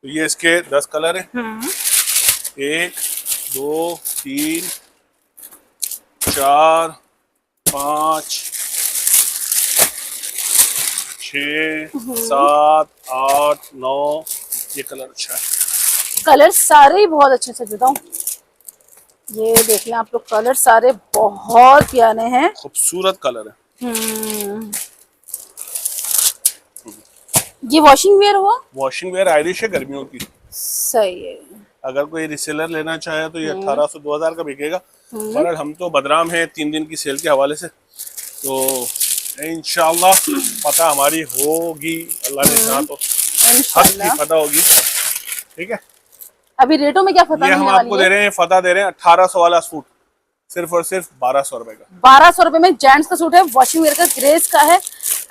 Speaker 1: तो ये इसके 10 कलर हैं। 1 2 3 4 5 6 7 8 9। ये कलर अच्छा है।
Speaker 2: कलर सारे ही बहुत अच्छे से बताऊं, ये देख लें आप लोग, कलर सारे बहुत प्यारे हैं,
Speaker 1: खूबसूरत कलर है।
Speaker 2: ये वॉशिंग वेयर हुआ,
Speaker 1: वॉशिंग वेयर आयरिश है, गर्मियों की।
Speaker 2: सही है।
Speaker 1: अगर कोई रिसेलर लेना चाहे तो ये 1800 2000 का बिकेगा। पर हम तो बदनाम है 3 दिन की सेल के हवाले से, तो इंशाल्लाह पता हमारी होगी, अल्लाह ने चाहा तो हक की पता होगी। ठीक है,
Speaker 2: अभी रेटों में क्या पता
Speaker 1: ये
Speaker 2: नहीं
Speaker 1: हम
Speaker 2: वाली
Speaker 1: आपको
Speaker 2: है।
Speaker 1: दे रहे हैं, फता दे रहे हैं 1800 वाला सूट सिर्फ और सिर्फ 1200 रुपए का।
Speaker 2: 1200 रुपए में जेंट्स का सूट है, वॉशिंग वेयर का, ग्रेस का है,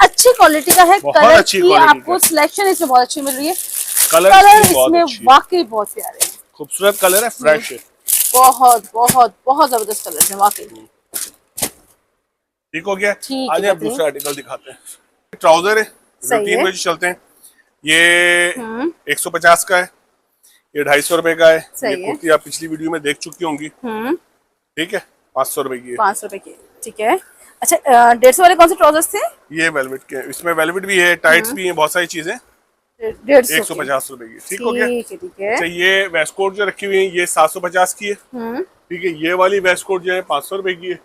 Speaker 2: अच्छी क्वालिटी का है।
Speaker 1: बहुत
Speaker 2: कलर
Speaker 1: अच्छी
Speaker 2: की
Speaker 1: क्वालिटी
Speaker 2: आपको सिलेक्शन इसमें बहुत अच्छी मिल रही है।
Speaker 1: कलर
Speaker 2: इसमें वाकई बहुत प्यारे हैं,
Speaker 1: खूबसूरत कलर है, फ्रेश है,
Speaker 2: बहुत बहुत बहुत जबरदस्त कलर है वाकई।
Speaker 1: ठीक हो गया।
Speaker 2: ठीक
Speaker 1: आज
Speaker 2: है,
Speaker 1: आप दूसरा आर्टिकल दिखाते हैं। ट्राउजर है, रूटीन में जो चलते हैं, ये 150 का है, ये 250 रुपए का है। ये कुर्ती आप पिछली वीडियो में देख चुकी होंगी। ठीक है, 500 रुपए की है।
Speaker 2: 500 रुपए की, ठीक है। अच्छा, 150 वाले कौन से ट्राउजर्स थे? ये
Speaker 1: वेलवेट के, इसमें वेलवेट भी है, टाइट्स भी है, बहुत सारी चीजें। 150 रुपए की, ठीक हो गया।
Speaker 2: ठीक है।
Speaker 1: अच्छा, ये वेस्ट कोट जो रखी हुई है ये 750 की है। ठीक है, ये वाली वेस्ट कोट जो है 500 रुपए की है।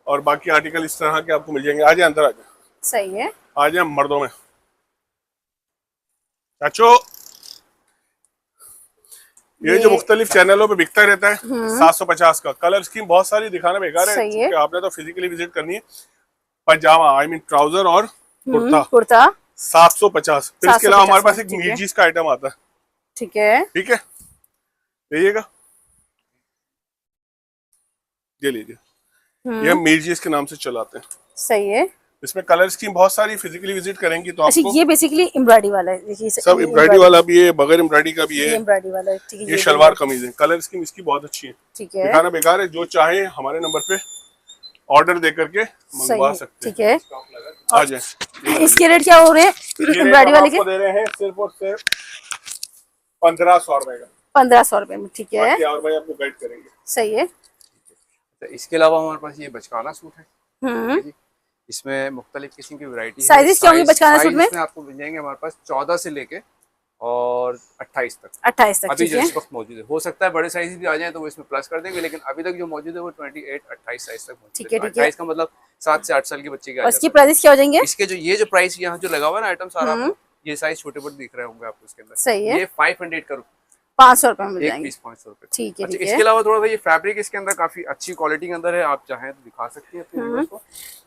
Speaker 1: और बाकी आर्टिकल इस तरह के आपको मिल जाएंगे। आ जाए अंदर, आ जाए,
Speaker 2: सही है।
Speaker 1: आ जाए मर्दों में। चाचो, ये जो मुख्तलिफ चैनलों पे बिकता रहता है 750 का, कलर स्कीम बहुत सारी दिखाना बेकार है, क्योंकि आपने तो फिजिकली विजिट करनी है। पजामा, आई मीन ट्राउजर और कुर्ता 750। फिर इसके अलावा हमारे पास एक मीर्जीज का आइटम आता है।
Speaker 2: ठीक है,
Speaker 1: ठीक है, लीजिएगा, ये लीजिए, ये मीर्जीज के नाम से चलाते हैं।
Speaker 2: सही है।
Speaker 1: इसमें कलर स्कीम बहुत सारी, फिजिकली विजिट करेंगे तो आपको।
Speaker 2: ये बेसिकली एम्ब्रॉयडरी वाला है, देखिए
Speaker 1: सब एम्ब्रॉयडरी वाला भी है, बगैर एम्ब्रॉयडरी का भी है।
Speaker 2: एम्ब्रॉयडरी वाला है, ठीक है।
Speaker 1: ये शलवार कमीज है, कलर स्कीम इसकी बहुत अच्छी है।
Speaker 2: ठीक है,
Speaker 1: दिखाना बेकार है, जो चाहे हमारे नंबर पे ऑर्डर दे करके मंगवा सकते हैं।
Speaker 2: ठीक है,
Speaker 1: आ जाए।
Speaker 2: इसके रेट क्या हो रहे हैं एम्ब्रॉयडरी वाले के?
Speaker 1: दे रहे हैं सिर्फ और सिर्फ 1500 रुपए का।
Speaker 2: 1500 रुपए में, ठीक है।
Speaker 1: और भाई आपको गाइड करेंगे।
Speaker 2: सही है।
Speaker 3: तो इसके अलावा हमारे पास ये बचकाना सूट है। इसमें मुख्तलिफ किस्म की वैरायटी है।
Speaker 2: साइजेस क्या होंगे बचकाना सूट में?
Speaker 3: आपको मिल जाएंगे हमारे पास 14 से लेके और 28 तक।
Speaker 2: 28 तक,
Speaker 3: अभी जो इस वक्त मौजूद है। हो सकता है बड़े साइज भी आ जाए तो वो इसमें प्लस कर देंगे, लेकिन अभी तक जो मौजूद है वो 28 28 साइज तक मौजूद है।
Speaker 2: ठीक है,
Speaker 3: 28 का मतलब 7 से 8 साल के बच्चे के।
Speaker 2: और इसकी प्राइस क्या हो जाएंगे?
Speaker 3: इसके जो ये जो प्राइस यहाँ जो लगा हुआ है ना आइटम सारा, ये साइज छोटे बड़े दिख रहे होंगे आपको इसके अंदर।
Speaker 2: सही है।
Speaker 3: ये 500 का
Speaker 2: 500 रुपए में मिल जाएंगे।
Speaker 3: 500 रुपए।
Speaker 2: ठीक है,
Speaker 3: अच्छा, इसके अलावा थोड़ा सा ये फैब्रिक इसके अंदर काफी अच्छी क्वालिटी के अंदर है, आप चाहें तो दिखा सकती हैं अपने व्यूअर्स को।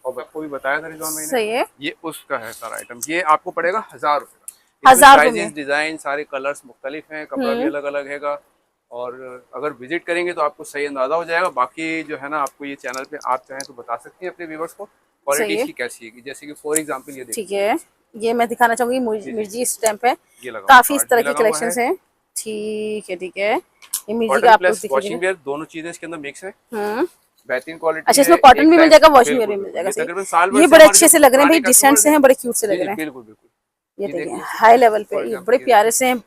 Speaker 3: और आपको भी बताया था रिजवान भाई ने।
Speaker 2: सही है।
Speaker 3: ये उसका है सारा आइटम, ये आपको पड़ेगा 1000 रुपए का।
Speaker 2: 1000 रुपए में
Speaker 3: डिजाइन सारे कलर्स मुख्तलिफ हैं, कपड़ा भी अलग अलग हैगा। और अगर विजिट करेंगे तो आपको सही अंदाजा हो जाएगा। बाकी जो है ना, आपको ये चैनल पे आप चाहें तो बता सकती हैं अपने व्यूअर्स को क्वालिटी इसकी कैसी है। जैसे कि फॉर एग्जांपल ये देखिए,
Speaker 2: ठीक है, ये मैं दिखाना चाहूंगी, मिर्जी स्टैम्प है,
Speaker 3: ये लगा
Speaker 2: काफी इस तरह की कलेक्शंस हैं। ठीक है, ठीक है। ये मिर्जी का आप लोग दिखाइए।
Speaker 3: वॉशिंग वेयर दोनों चीजें इसके अंदर मिक्स है, बेहतरीन क्वालिटी।
Speaker 2: अच्छा, इसमें कॉटन भी मिल जाएगा, वॉशिंग वेयर भी मिल जाएगा। ये बड़े अच्छे से लग रहे हैं भाई, डिसेंट से हैं, बड़े क्यूट से लग रहे हैं।
Speaker 3: बिल्कुल बिल्कुल,
Speaker 2: ये देखिए हाई लेवल पे, ये बड़े प्यारे से हैं।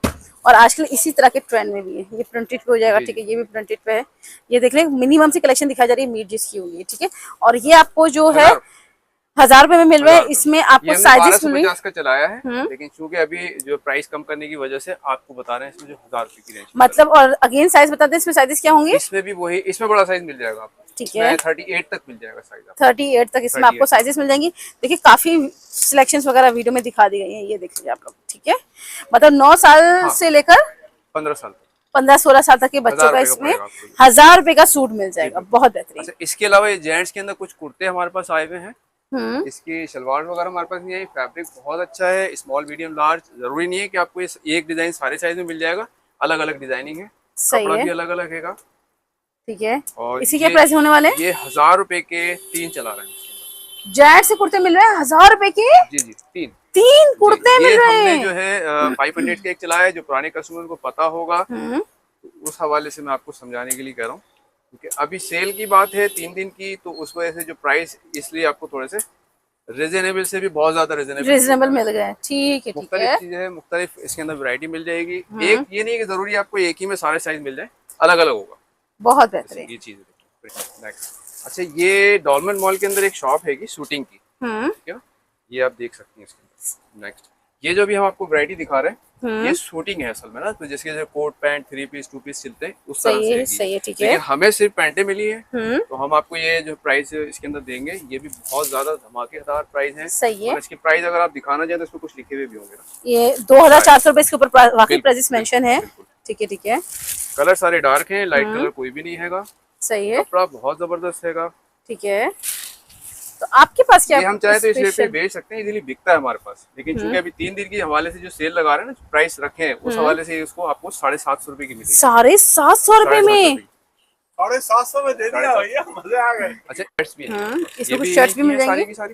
Speaker 2: और आजकल इसी तरह के ट्रेंड में भी है। ये प्रिंटेड पे हो जाएगा, ठीक है, ये भी प्रिंटेड पे है। ये देख लें, मिनिमम से कलेक्शन दिखाई जा रही है, मीट जिसकी होगी, ठीक है। और ये आपको जो है 1000 रुपए में मिल रहा है।
Speaker 3: 1000
Speaker 2: इसमें
Speaker 3: ये
Speaker 2: आपको
Speaker 3: हमने
Speaker 2: साइजेस मिल रही
Speaker 3: 1250 का चलाया है, लेकिन चूंकि अभी जो प्राइस कम करने की वजह से आपको बता रहे हैं इसमें जो 1000 रुपए की रेंज।
Speaker 2: मतलब, और अगेन साइज बता दें इसमें साइजेस क्या होंगे?
Speaker 3: इसमें भी वही, इसमें बड़ा साइज मिल जाएगा आपको।
Speaker 2: ठीक है,
Speaker 3: 38 तक मिल जाएगा साइज आपको।
Speaker 2: 38 तक इसमें आपको साइजेस मिल जाएंगी। देखिए काफी सिलेक्शंस वगैरह वीडियो में दिखा दी गई हैं, ये देख लीजिए आप लोग। ठीक है, मतलब 9 साल से लेकर
Speaker 3: 15 साल तक,
Speaker 2: 15-16 साल तक के बच्चों का इसमें 1000 रुपए का सूट मिल जाएगा। बहुत बेहतरीन।
Speaker 3: अच्छा, इसके अलावा ये जेंट्स के अंदर कुछ कुर्ते हमारे पास आए हुए हैं। इसकी शलवार वगैरह हमारे पास नहीं आई। फैब्रिक बहुत अच्छा है, स्मॉल मीडियम लार्ज, जरूरी नहीं है कि आपको एक डिजाइन सारे साइज में मिल जाएगा, अलग अलग डिजाइनिंग है, कपड़ा भी अलग अलग है।
Speaker 2: ठीक है,
Speaker 3: और
Speaker 2: इसी के प्राइस होने वाले?
Speaker 3: ये 1000 रुपए के 3 चला रहे हैं।
Speaker 2: जेंट्स से कुर्ते मिल रहे हैं 1000 रुपए के?
Speaker 3: जी,
Speaker 2: 3 कुर्ते मिल रहे हैं।
Speaker 3: हमने जो है 500 के एक चलाया है, जो पुराने कस्टमर को पता होगा, उस हवाले से मैं आपको समझाने के लिए कह रहा हूँ, क्योंकि अभी सेल की बात है 3 दिन की, तो उस वजह से जो प्राइस, इसलिए आपको थोड़े से रिजनेबल से भी बहुत ज्यादा रिजनेबल मिल
Speaker 2: गए। ठीक है,
Speaker 3: मुख्तलिफ चीजें हैं, मुख्तलिफ इसके अंदर वैरायटी मिल जाएगी। एक ये नहीं कि जरूरी आपको एक ही में सारे साइज मिल जाए, अलग अलग होगा।
Speaker 2: बहुत बेहतरीन
Speaker 3: ये चीज। अच्छा, ये डॉलमेन मॉल के अंदर एक शॉप है शूटिंग की, ठीक है, ये आप देख सकती हैं इसके अंदर। नेक्स्ट, ये जो भी हम आपको वैरायटी दिखा रहे हैं, ये शूटिंग है असल में ना, तो जिसके कोट पैंट 3 पीस 2 पीस सिलते हैं उस तरह से।
Speaker 2: सही है, ठीक है।
Speaker 3: लेकिन हमें सिर्फ पैंटें मिली है, तो हम आपको ये जो प्राइस इसके अंदर देंगे, ये भी बहुत ज्यादा धमाकेदार प्राइस है।
Speaker 2: सही है।
Speaker 3: और इसकी प्राइस अगर आप दिखाना चाहें तो इसमें कुछ लिखे हुए भी होंगे ना।
Speaker 2: ये 2400 रुपए इसके ऊपर वाकई प्राइस मेंशन है। ठीक है, ठीक है।
Speaker 3: कलर सारे डार्क हैं, लाइट कलर कोई भी नहीं हैगा।
Speaker 2: सही है,
Speaker 3: कपड़ा बहुत जबरदस्त हैगा।
Speaker 2: ठीक है। तो आपके पास क्या,
Speaker 3: हम चाहे तो इस रेट पे बेच सकते हैं, इजीली बिकता है हमारे पास, लेकिन चूंकि अभी 3 दिन की हवाले से जो सेल लगा रहे हैं ना, प्राइस रखे हैं, उस हवाले से इसको आपको 750 रुपए की मिलेगी।
Speaker 2: 750 रुपए में?
Speaker 1: 750 में दे दिया भैया, मजे आ गए।
Speaker 3: अच्छा, शर्ट्स भी हैं,
Speaker 2: इसमें कुछ शर्ट्स भी मिल जाएंगी
Speaker 3: सारी की सारी।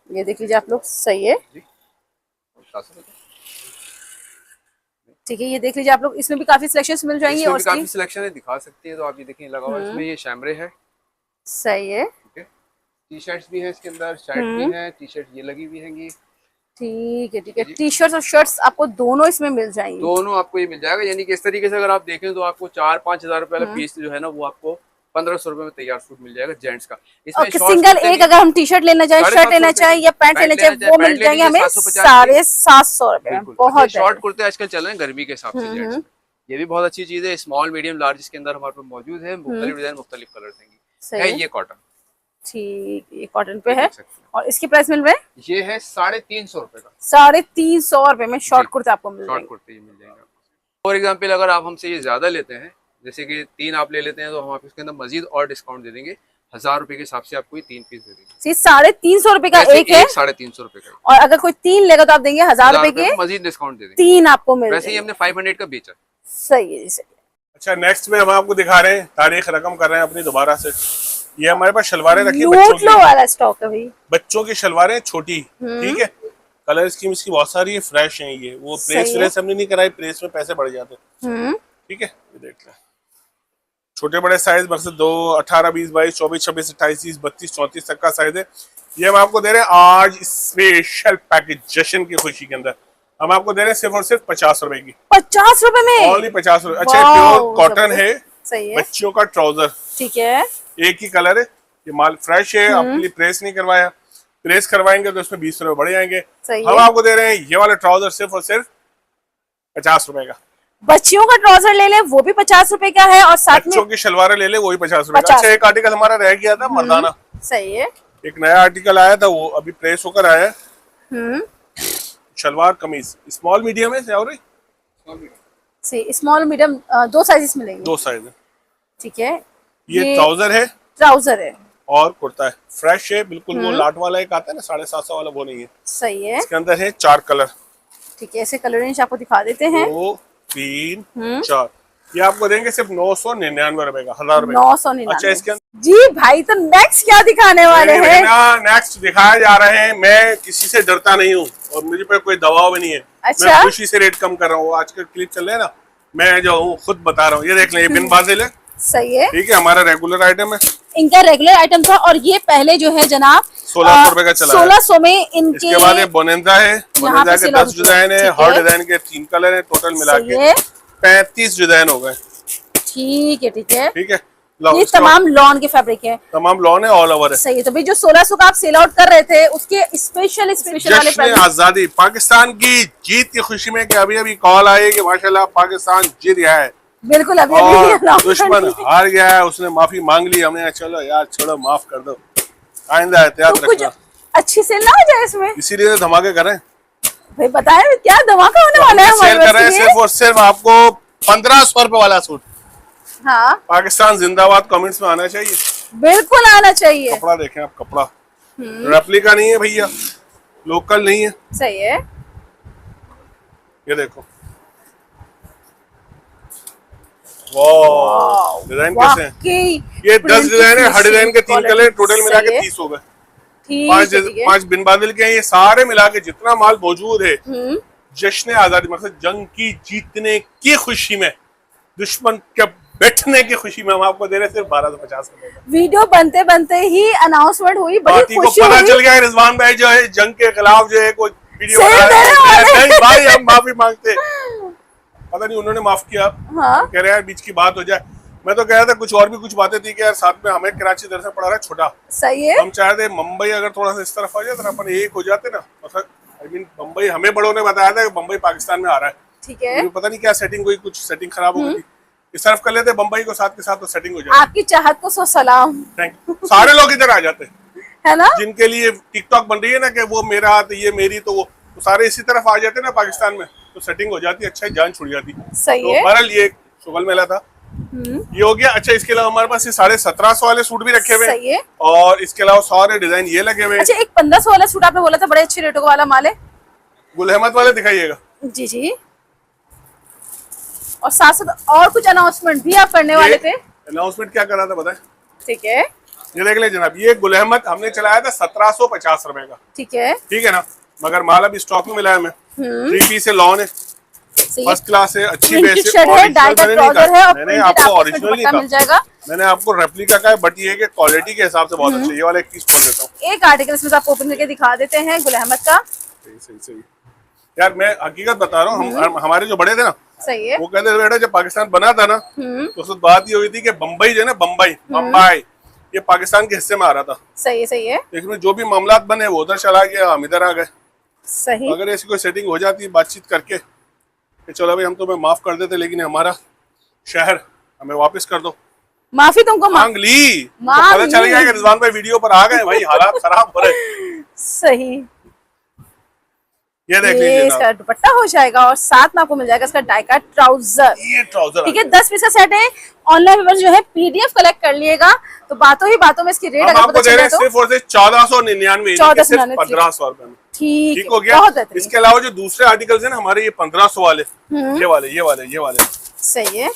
Speaker 2: ये देख लीजिए आप लोग। सही है, ठीक है। ये देख लीजिए आप लोग, इसमें भी काफी सिलेक्शंस मिल जाएंगी। और
Speaker 3: काफी सिलेक्शन है, दिखा सकती है, तो आप ये देखिए लगा हुआ है इसमें, ये शैमरे है।
Speaker 2: सही है,
Speaker 3: टी शर्ट्स भी है इसके अंदर, शर्ट भी है, टी शर्ट ये लगी हुई हैंगी।
Speaker 2: ठीक है, ठीक है। टी शर्ट्स और शर्ट्स आपको दोनों इसमें मिल जाएंगी।
Speaker 3: दोनों आपको ये मिल जाएगा, यानी कि इस तरीके से अगर आप देखें तो आपको 4-5 हजार रुपए वाला पीस जो है ना, वो आपको 1500 रुपए में तैयार सूट मिल जाएगा जेंट्स का। इसमें
Speaker 2: सिंगल एक अगर हम टी शर्ट लेना चाहे, शर्ट लेना चाहे या पैंट लेना चाहे, वो मिल जाएंगे हमें 750 रुपए में। बहुत
Speaker 3: शॉर्ट कुर्ते आजकल चल रहे हैं गर्मी के हिसाब से जेंट्स में, ये भी बहुत अच्छी चीज है। स्मॉल मीडियम लार्ज इसके अंदर हमारे पास मौजूद है, मुख्तलिफ डिजाइन मुख्तलिफ कलर देंगे। ये कॉटन, ठीक, ये कॉटन पे है। और इसकी प्राइस मिल रहा है, ये है 350 रुपए का। 350 रुपए में शॉर्ट कुर्ते आपको मिल जाएंगे। शॉर्ट कुर्ते मिल जाएंगे। फॉर एग्जांपल अगर आप हमसे ये ज्यादा लेते हैं, जैसे कि 3 आप ले लेते हैं, तो हम आपको इसके अंदर मजीद और डिस्काउंट दे देंगे। 1000 रुपए के हिसाब से आपको 3 पीस दे देंगे। 350 रुपए का एक है, 350 रुपए का।
Speaker 2: और अगर कोई 3 लेगा तो आप देंगे 1000 रुपए के,
Speaker 3: मजीद डिस्काउंट दे देंगे।
Speaker 2: 3 आपको मिल
Speaker 3: वैसे ही हमने 500 का बेचा।
Speaker 2: सही है, सही है।
Speaker 1: अच्छा, नेक्स्ट में हम आपको दिखा रहे हैं, तारीख रकम कर रहे हैं अपनी दोबारा से। ये हमारे पास शलवारें रखी है बच्चों की,
Speaker 2: वाला स्टॉक है भाई,
Speaker 1: बच्चों की शलवारें छोटी, ठीक है। कलर स्कीम इसकी बहुत सारी है, फ्रेश है। ये वो प्रेस व्रेस हमने नहीं कराई, प्रेस में पैसे बढ़ जाते हैं, ठीक है। ये देख लें, छोटे बड़े साइज मकसद 2, 18, 20, 22, 24, 26, 28, 30, 32, 34 तक का साइज है। ये हम आपको दे रहे हैं आज स्पेशल पैकेज, जश्न की खुशी के अंदर हम आपको दे रहे हैं सिर्फ और सिर्फ 50 रुपए की।
Speaker 2: 50 रुपए में?
Speaker 1: ओनली 50 रुपए। अच्छा, प्योर कॉटन है,
Speaker 2: सही है।
Speaker 1: बच्चों का ट्राउजर, ठीक है, एक ही कलर है, ये माल फ्रेश है, आपके लिए प्रेस नहीं करवाया। प्रेस करवाएंगे तो इसमें 20 रुपए बढ़ जाएंगे। हम आपको दे रहे हैं ये वाला ट्राउजर सिर्फ और सिर्फ 50 रुपए का।
Speaker 2: बच्चियों का ट्राउजर ले ले वो भी 50 रुपए का है, और साथ में
Speaker 1: बच्चों की शलवारें ले ले वो भी 50 रुपए का। अच्छा, एक आर्टिकल हमारा रह गया था मर्दाना,
Speaker 2: सही है,
Speaker 1: एक नया आर्टिकल आया था, वो अभी प्रेस होकर आया है। शलवार कमीज स्मॉल मीडियम है,
Speaker 2: स्मॉल मीडियम 2 साइजेस मिलेंगे।
Speaker 1: 2 साइज है,
Speaker 2: ठीक है।
Speaker 1: ये ट्राउजर है और कुर्ता है, फ्रेश है बिल्कुल। वो लाट वाला एक आता है ना 750 वाला, वो नहीं है। सही है। इसके अंदर है 4 कलर, ठीक है। ऐसे कलर रेंज आपको दिखा देते हैं, 2, 3, 4। ये आपको देंगे सिर्फ 999 रुपए का, 1000 रुपए। 999। अच्छा, इसके अंदर
Speaker 2: जी भाई, तो नेक्स्ट क्या दिखाने वाले हैं?
Speaker 1: नेक्स्ट दिखाया जा रहे हैं, मैं किसी से डरता नहीं हूँ और मुझे पे कोई दबाव भी नहीं है। अच्छा? मैं खुशी से रेट कम कर रहा हूँ। आजकल क्लिप चल रहे हैं ना, मैं जो हूँ खुद बता रहा हूँ। ये देख लें, ये बिन बाजिल है,
Speaker 2: सही है,
Speaker 1: ठीक है, हमारा रेगुलर आइटम है,
Speaker 2: इनका रेगुलर आइटम था। और ये पहले जो है जनाब
Speaker 1: 1600 रुपए का चला
Speaker 2: 1600 में इनके।
Speaker 1: इसके बाद बोनेंजा है, बोनेजा के 10 डिजाइन है, हर डिजाइन के 3 कलर है, टोटल मिला के 35 डिजाइन हो गए।
Speaker 2: ठीक है, ठीक है,
Speaker 1: ठीक है।
Speaker 2: ये तमाम लॉन के फैब्रिक है,
Speaker 1: तमाम लॉन है, ऑल ओवर है।
Speaker 2: सही है। तो भाई जो 1600 का आप सेल आउट कर रहे थे उसके स्पेशल वाले
Speaker 1: जश्न आजादी पाकिस्तान की जीत की खुशी में कि अभी अभी कॉल आई कि माशाल्लाह पाकिस्तान जीत गया है,
Speaker 2: बिल्कुल अभी
Speaker 1: और
Speaker 2: अभी
Speaker 1: दुश्मन हार गया है, उसने माफी मांग ली। हमने चलो यार छोड़ो, माफ कर दो, आइंदा एहतियात
Speaker 2: तो कुछ
Speaker 1: रखना,
Speaker 2: अच्छी सेल ना हो जाए इसमें।
Speaker 1: इसीलिए धमाके करें
Speaker 2: भाई बताएं क्या धमाका होने वाला है हमारे
Speaker 1: सेल कर रहे हैं।
Speaker 2: पास
Speaker 1: सिर्फ और सिर्फ आपको 1500 रुपए वाला सूट।
Speaker 2: हाँ
Speaker 1: पाकिस्तान जिंदाबाद कमेंट्स में आना चाहिए।
Speaker 2: बिल्कुल आना चाहिए।
Speaker 1: कपड़ा देखें आप, कपड़ा रेप्लिका नहीं है भैया, लोकल नहीं है,
Speaker 2: सही है।
Speaker 1: ये देखो वाह, डिजाइन कैसे हैं? ये 10 डिजाइन है, हर डिजाइन के 3 कलर, टोटल मिला के 30 हो गए। पांच बिन बादल के हैं, ये सारे मिला के जितना माल मौजूद है जश्न आजादी मतलब जंग की जीतने की खुशी में, दुश्मन के बैठने की खुशी में हम आपको दे रहे सिर्फ 1250 में।
Speaker 2: वीडियो बनते बनते ही अनाउंससमेंट हुई, बड़ी खुशी
Speaker 1: पता
Speaker 2: हुई।
Speaker 1: चल गया रिजवान भाई जो है जंग के खिलाफ जो है कोई वीडियो
Speaker 2: सेल
Speaker 1: बना
Speaker 2: देने
Speaker 1: रहे हैं।
Speaker 2: वाले।
Speaker 1: नहीं भाई, हम माफी मांगते, पता नहीं उन्होंने माफ किया।
Speaker 2: हाँ
Speaker 1: कह रहे हैं बीच की बात हो जाए। मैं तो कह रहा था कुछ और भी कुछ बातें थी कि यार साथ में हमें कराची दरअसल पड़ा रहा है छोटा,
Speaker 2: सही है।
Speaker 1: हम चाहते मुंबई अगर थोड़ा सा इस तरफ आ जाए तो अपन एक हो जाते ना, मतलब आई मीन मुंबई हमें बड़ों ने बताया था कि मुंबई पाकिस्तान में आ रहा है,
Speaker 2: ठीक है,
Speaker 1: पता नहीं क्या सेटिंग हुई, कुछ सेटिंग खराब हो गई थी, इस तरफ कर लेते मुंबई को साथ के साथ तो सेटिंग हो जाए।
Speaker 2: आपकी चाहत को सो सलाम,
Speaker 1: थैंक यू। सारे लोग इधर आ जाते
Speaker 2: है ना।
Speaker 1: जिनके लिए टिकटॉक बन रही है ना कि वो मेरा तो ये मेरी तो वो, तो सारे इसी तरफ आ जाते ना पाकिस्तान में, तो सेटिंग हो जाती, अच्छा जान छुड़ जाती।
Speaker 2: सही
Speaker 1: तो
Speaker 2: है।
Speaker 1: बहरहाल ये शुगल मेला था, ये हो गया। अच्छा इसके अलावा हमारे पास ये 1750 वाले सूट भी रखे हुए
Speaker 2: सही है।
Speaker 1: और इसके अलावा सारे डिजाइन ये लगे हुए।
Speaker 2: अच्छा एक 1500 वाला सूट आपने बोला था, बड़े अच्छे रेटों वाला माल है।
Speaker 1: गुल अहमद वाले दिखाइएगा।
Speaker 2: जी जी। और साथ साथ और कुछ अनाउंसमेंट भी आप करने वाले थे।
Speaker 1: अनाउंसमेंट क्या कर रहा था बताएं?
Speaker 2: ठीक है,
Speaker 1: ये देख ले जनाब, ये गुल अहमद हमने चलाया था 1750 रुपए का,
Speaker 2: ठीक है,
Speaker 1: ठीक है ना, मगर माल अभी स्टॉक में मिला है हमें। 3 पीस है, लॉन है, फर्स्ट क्लास है, अच्छी बेस है, मैंने आपको ओरिजिनल नहीं
Speaker 2: मिल जाएगा।
Speaker 1: मैंने आपको रेप्लिका का है, बट ये है कि क्वालिटी के हिसाब से बहुत अच्छा। ये वाला एक पीस खोल देता हूँ,
Speaker 2: एक आर्टिकल इसमें आप ओपन करके दिखा देते हैं गुल अहमद का।
Speaker 1: सही सही सही यार, मैं हकीकत बता रहा हूँ, हमारे जो बड़े थे ना,
Speaker 2: सही है,
Speaker 1: वो कहते थे बेटा जब पाकिस्तान बना था ना तो उस बात ये हुई थी कि बम्बई जो है ना, बम्बई ये पाकिस्तान के हिस्से में आ रहा था।
Speaker 2: सही है, सही है।
Speaker 1: लेकिन जो भी मामलात बने वो उधर चला गया, हम इधर आ गए।
Speaker 2: सही।
Speaker 1: अगर ऐसी कोई सेटिंग हो जाती बातचीत करके कि चलो भाई हम तुम्हें माफ कर देते, लेकिन हमारा शहर हमें वापस कर दो,
Speaker 2: माफी तुमको
Speaker 1: मांग ली, तो पता चल गया कि रिजवान भाई वीडियो पर आ गए, भाई हालात खराब हो रहे।
Speaker 2: सही।
Speaker 1: ये देख लीजिए,
Speaker 2: इसका दुपट्टा हो जाएगा और साथ में आपको मिल जाएगा इसका डाई का ट्राउजर।
Speaker 1: ये ट्राउजर
Speaker 2: ठीक है, 10 पीस का सेट है। ऑनलाइन व्यूअर्स जो है पीडीएफ कलेक्ट कर लिएगा, तो बातों ही बातों में इसकी रेट
Speaker 1: हम आपको दे रहे हैं सिर्फ और सिर्फ 1499, 1500 रुपए में।
Speaker 2: ठीक
Speaker 1: हो गया। इसके अलावा जो दूसरे आर्टिकल्स है ना हमारे, ये 1500 वाले, ये वाले
Speaker 2: सही है।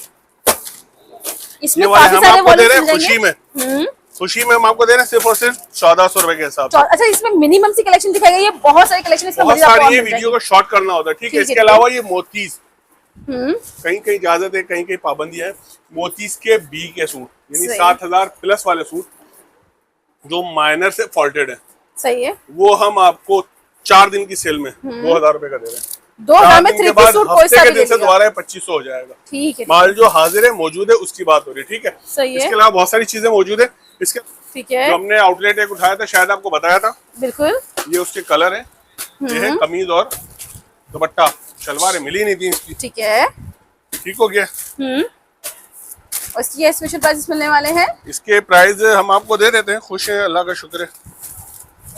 Speaker 2: इसमें
Speaker 1: ये वाले
Speaker 2: काफी
Speaker 1: हम
Speaker 2: सारे
Speaker 1: आपको दे रहे हैं
Speaker 2: वॉल्यूम्स
Speaker 1: खुशी में,
Speaker 2: मिलेंगे।
Speaker 1: खुशी में हम आपको दे रहे हैं सिर्फ और सिर्फ 1400 रुपए के हिसाब से।
Speaker 2: अच्छा इसमें मिनिमम सी कलेक्शन दिखाई गई है, बहुत सारी कलेक्शन इसमें
Speaker 1: बहुत सारी, ये वीडियो को शॉर्ट करना होता है, ठीक है। इसके अलावा ये मोतीज, कहीं कहीं इजाजत है, कहीं कहीं पाबंदियां है। मोतीज के बी के सूट, यानी 7000 प्लस वाले सूट जो माइनर से फॉल्टेड है,
Speaker 2: सही है,
Speaker 1: वो हम आपको 4 दिन की सेल में 2000 रुपए का दे रहे हैं।
Speaker 2: 2000 में 3 पीस सूट कोई सा भी ले लीजिए,
Speaker 1: दोबारा 2500 हो जाएगा।
Speaker 2: ठीक है,
Speaker 1: माल जो हाजिर है मौजूद है उसकी बात हो रही है, ठीक है।
Speaker 2: सही है।
Speaker 1: इसके अलावा बहुत सारी चीजें मौजूद है। इसके
Speaker 2: ठीक है,
Speaker 1: जो हमने आउटलेट एक उठाया था, शायद आपको बताया था,
Speaker 2: बिल्कुल।
Speaker 1: ये उसके कलर है, ये है कमीज और दुपट्टा, शलवारें मिली नहीं थी इसकी,
Speaker 2: ठीक है,
Speaker 1: ठीक हो गया।
Speaker 2: और इसकी स्पेशल प्राइस मिलने वाले हैं।
Speaker 1: इसके प्राइस हम आपको दे देते हैं, खुश है, अल्लाह का शुक्र है,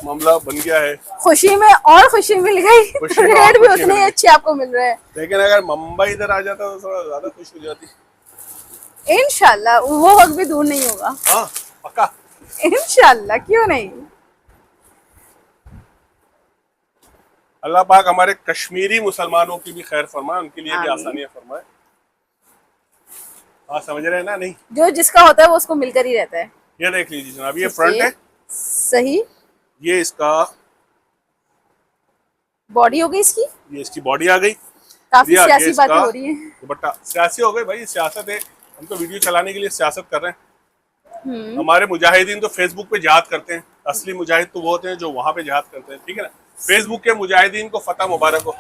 Speaker 1: मामला बन गया है।
Speaker 2: खुशी में और खुशी मिल गई, रेट भी उतने ही अच्छे आपको मिल रहे हैं।
Speaker 1: लेकिन अगर मुंबई इधर आ जाता तो थोड़ा ज्यादा खुश हो जाती।
Speaker 2: इंशाल्लाह वो वक्त भी दूर नहीं होगा।
Speaker 1: हाँ पक्का,
Speaker 2: इंशाल्लाह, क्यों नहीं।
Speaker 1: अल्लाह पाक हमारे कश्मीरी मुसलमानों की भी खैर फरमाए, उनके लिए भी आसानियां फरमाए। हाँ समझ रहे हैं ना? नहीं,
Speaker 2: जो जिसका होता है वो उसको मिलकर ही रहता है।
Speaker 1: ये देख लीजिए जनाब, ये फ्रंट है,
Speaker 2: सही,
Speaker 1: ये इसका
Speaker 2: बॉडी हो गई इसकी,
Speaker 1: ये इसकी बॉडी आ गई।
Speaker 2: काफी सियासी बातें हो रही हैं।
Speaker 1: दुपट्टा सियासी हो गई भाई, सियासत है, हम तो वीडियो चलाने के लिए सियासत कर रहे हैं। हमारे मुजाहिदीन तो फेसबुक पे जिहाद करते हैं, असली मुजाहिद तो वो होते हैं जो वहां पे जिहाद करते हैं, ठीक है ना। फेसबुक के मुजाहिदीन को फतह मुबारक हो।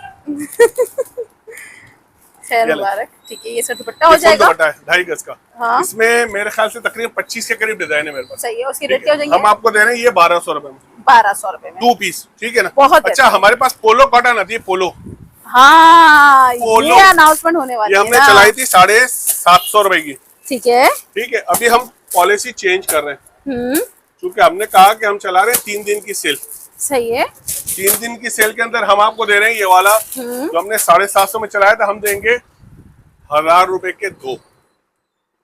Speaker 2: खैर
Speaker 1: ये ले।
Speaker 2: मुबारक। ठीक है, ये इसका दुपट्टा हो
Speaker 1: ये फुल
Speaker 2: जाएगा।
Speaker 1: दुपट्टा है 2.5 गज का।
Speaker 2: हाँ।
Speaker 1: इसमें मेरे ख्याल से तकरीबन 25 के करीब डिजाइन है मेरे पास।
Speaker 2: सही है, उसके
Speaker 1: ठीक
Speaker 2: रेट क्या हो
Speaker 1: है?
Speaker 2: जाएंगे?
Speaker 1: हम आपको दे रहे हैं ये 1200 रुपए में
Speaker 2: 1200 रुपए में
Speaker 1: 2 पीस, ठीक है ना।
Speaker 2: बहुत
Speaker 1: अच्छा,
Speaker 2: बेहतर।
Speaker 1: हमारे पास पोलो कॉटन आती है, पोलो,
Speaker 2: हाँ,
Speaker 1: पोलो।
Speaker 2: ये अनाउंसमेंट होने वाली
Speaker 1: ये
Speaker 2: है
Speaker 1: हमने
Speaker 2: ना।
Speaker 1: चलाई थी 750 रुपए की।
Speaker 2: ठीक है।
Speaker 1: ठीक है, अभी हम पॉलिसी चेंज कर रहे हैं,
Speaker 2: हम्म,
Speaker 1: क्योंकि हमने कहा कि हम चला रहे हैं 3 दिन की सेल।
Speaker 2: सही है।
Speaker 1: 3 दिन की सेल के अंदर हम आपको दे रहे हैं ये वाला जो हमने 750 में चलाया था, हम देंगे 1000 रुपए के 2।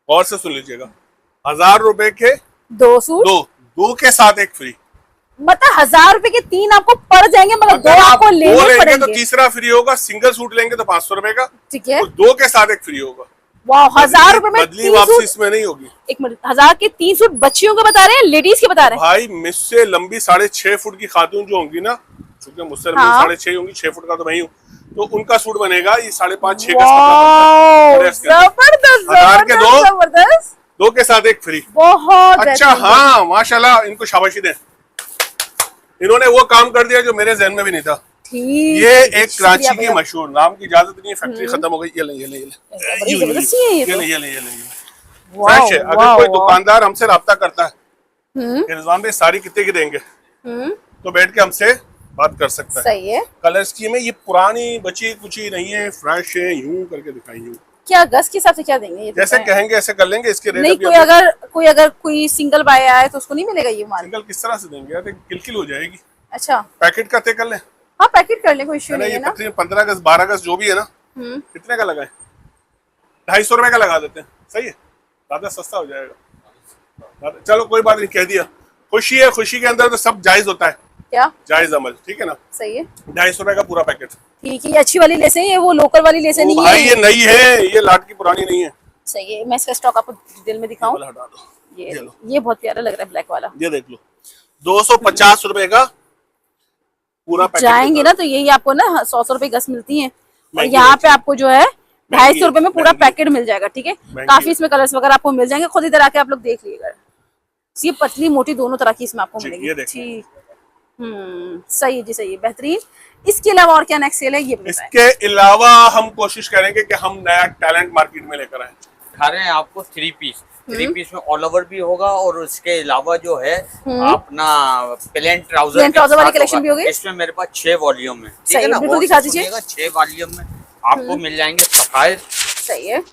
Speaker 1: और से सुन लीजिएगा, 1000 रुपए के
Speaker 2: 2 सूट,
Speaker 1: 2 के साथ एक फ्री।
Speaker 2: मतलब 1000 रुपए के 3 आपको पड़ जाएंगे, मगर 2
Speaker 1: अगर आप
Speaker 2: आपको
Speaker 1: 2
Speaker 2: लेने
Speaker 1: लेंगे तो
Speaker 2: पड़ेंगे।
Speaker 1: तीसरा फ्री होगा, सिंगल सूट लेंगे तो 500 रुपए का,
Speaker 2: ठीक है।
Speaker 1: और 2 के साथ एक फ्री होगा।
Speaker 2: वाह, 1000 रुपए में
Speaker 1: बदली
Speaker 2: 3
Speaker 1: वापसी
Speaker 2: सूट।
Speaker 1: इसमें नहीं होगी।
Speaker 2: एक मिनट, 1000 के 3 सूट बच्चियों के बता रहे हैं, लेडीज के बता रहे हैं?
Speaker 1: भाई मुझसे लंबी 6.5 फुट की खातून जो होंगी ना, क्योंकि मुझसे लंबी
Speaker 2: हाँ।
Speaker 1: 6.5 होंगी, 6 फुट का तो मैं ही हूँ, तो उनका सूट बनेगा ये 5.5-6 का
Speaker 2: वाह,
Speaker 1: जबरदस्त
Speaker 2: जबरदस्त
Speaker 1: 1000 के 2,
Speaker 2: जबरदस्त,
Speaker 1: 2 के साथ एक फ्री।
Speaker 2: बहुत
Speaker 1: अच्छा,
Speaker 2: बेहतरीन।
Speaker 1: हाँ, माशाल्लाह, इनको शाबाशी दें, इन्होंने वो काम कर दिया जो मेरे जहन में भी नहीं था।
Speaker 2: ठीक।
Speaker 1: ये एक कराची
Speaker 2: शुक्रिया
Speaker 1: की
Speaker 2: भैया।
Speaker 1: मशहूर, नाम की इजाजत नहीं है, फैक्ट्री खत्म हो गई। ये ले, ये ले, ये ले,
Speaker 2: बड़ी
Speaker 1: यूं,
Speaker 2: जबरदस्त है ये
Speaker 1: ये
Speaker 2: तो।
Speaker 1: ले, ये ले, ये ले,
Speaker 2: वाह,
Speaker 1: फ्रेश है। अगर
Speaker 2: वाह,
Speaker 1: कोई
Speaker 2: वाह।
Speaker 1: दुकानदार हमसे रब्ता करता है
Speaker 2: हम्म,
Speaker 1: कि रिजवान भाई साड़ी कितने की देंगे,
Speaker 2: हम्म,
Speaker 1: तो बैठ के हमसे बात कर सकता है।
Speaker 2: सही है।
Speaker 1: कलर स्कीम है, ये पुरानी बची कुची नहीं है, फ्रेश है, यूं करके दिखाई यूं।
Speaker 2: क्या गज के हिसाब से क्या देंगे ये तो
Speaker 1: जैसे
Speaker 2: बताएं।
Speaker 1: कहेंगे ऐसे कर लेंगे। इसके रेट
Speaker 2: नहीं,
Speaker 1: अभी
Speaker 2: कोई सिंगल बाय आए तो उसको नहीं मिलेगा ये माल?
Speaker 1: सिंगल किस तरह से देंगे यार, किलकिल हो जाएगी।
Speaker 2: अच्छा,
Speaker 1: पैकेट का तय कर लें,
Speaker 2: हाँ पैकेट कर ले, कोई इश्यू
Speaker 1: है ना।
Speaker 2: नहीं
Speaker 1: ये
Speaker 2: है ना।
Speaker 1: तकरीबन 15 गज 12 गज जो भी है ना,
Speaker 2: हम्म,
Speaker 1: कितने का लगाए? 250 रुपए का लगा देते हैं, सही है, ज्यादा सस्ता हो जाएगा। चलो कोई बात नहीं, कह दिया। खुशी है, खुशी के अंदर तो सब जायज होता है,
Speaker 2: क्या
Speaker 1: जायज अमल, ठीक है ना।
Speaker 2: सही है।
Speaker 1: 250 रुपए का पूरा पैकेट।
Speaker 2: ठीक है, ये अच्छी वाली लेसे हैं, ये वो लोकल वाली लेसे नहीं
Speaker 1: भाई
Speaker 2: है।
Speaker 1: ये नई है, ये लाट की पुरानी नहीं है।
Speaker 2: सही है, मैं इसका स्टॉक आपको डिटेल में दिखाऊं।
Speaker 1: वाला हटा दो,
Speaker 2: ये
Speaker 1: लो।
Speaker 2: ये बहुत प्यारा लग रहा है, ब्लैक वाला।
Speaker 1: ये देख लो, 250 रुपए का पूरा पैकेट
Speaker 2: जाएंगे
Speaker 1: देता
Speaker 2: ना तो यही आपको ना 100 रुपए गज मिलती है, और
Speaker 1: महंगी
Speaker 2: यहाँ
Speaker 1: है
Speaker 2: पे आपको जो है 250 रुपए में पूरा
Speaker 1: महंगी।
Speaker 2: पैकेट मिल जाएगा। ठीक है,
Speaker 1: महंगी
Speaker 2: काफी
Speaker 1: है।
Speaker 2: इसमें कलर्स वगैरह आपको मिल जाएंगे, खुद इधर आके आप लोग देख लीजिएगा। ये पतली मोटी दोनों तरह की इसमें आपको
Speaker 1: जी,
Speaker 2: मिलेगी।
Speaker 1: ये देखो।
Speaker 2: ठीक, सही है जी, सही है, बेहतरीन। इसके अलावा और क्या नेक्स्ट सेल है ये बताएं।
Speaker 1: इसके अलावा हम कोशिश करेंगे कि हम नया टैलेंट मार्केट में लेकर आए।
Speaker 3: दिखा रहे हैं आपको 3 पीस। 3 पीस में ऑल ओवर भी होगा, और उसके अलावा जो है अपना प्लेन ट्राउजर
Speaker 2: वाली कलेक्शन भी होगी।
Speaker 3: इसमें मेरे पास 6 वॉल्यूम है, ठीक
Speaker 2: सही
Speaker 3: है ना।
Speaker 2: है, बिल्कुल
Speaker 3: और
Speaker 2: दिखा दीजिए।
Speaker 3: सुनिएगा, 6 वॉल्यूम में आपको मिल जाएंगे सफायर।
Speaker 2: सही है,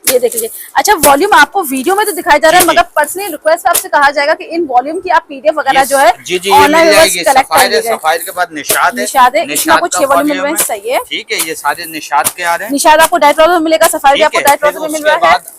Speaker 2: ये देख लीजिए। अच्छा, वॉल्यूम आपको वीडियो में तो दिखाई जा रहा है,
Speaker 3: जी,
Speaker 2: मगर पर्सनली रिक्वेस्ट आपसे कहा जाएगा कि इन वॉल्यूम की आप पीडीएफ वगैरह जो है
Speaker 3: जी जी, ये
Speaker 2: ऑनलाइन
Speaker 3: मिल जाएगी।
Speaker 2: कलेक्ट कर
Speaker 3: सफायर है,
Speaker 2: लीजिए।
Speaker 3: सफायर के बाद निशाद है।
Speaker 2: निशाद है, इसमें आपको 6 वॉल्यूम मिल रहे हैं।
Speaker 3: है।
Speaker 2: सही है,
Speaker 3: ठीक है, ये सारे निशाद के आ रहे हैं।
Speaker 2: निशाद आपको डाइट ट्राउजर में मिलेगा, सफारी भी
Speaker 3: ठीक
Speaker 2: आपको
Speaker 3: है,
Speaker 2: डाइट
Speaker 3: फिर
Speaker 2: ट्राउजर में मिल
Speaker 3: उसके
Speaker 2: रहा है।
Speaker 3: बाद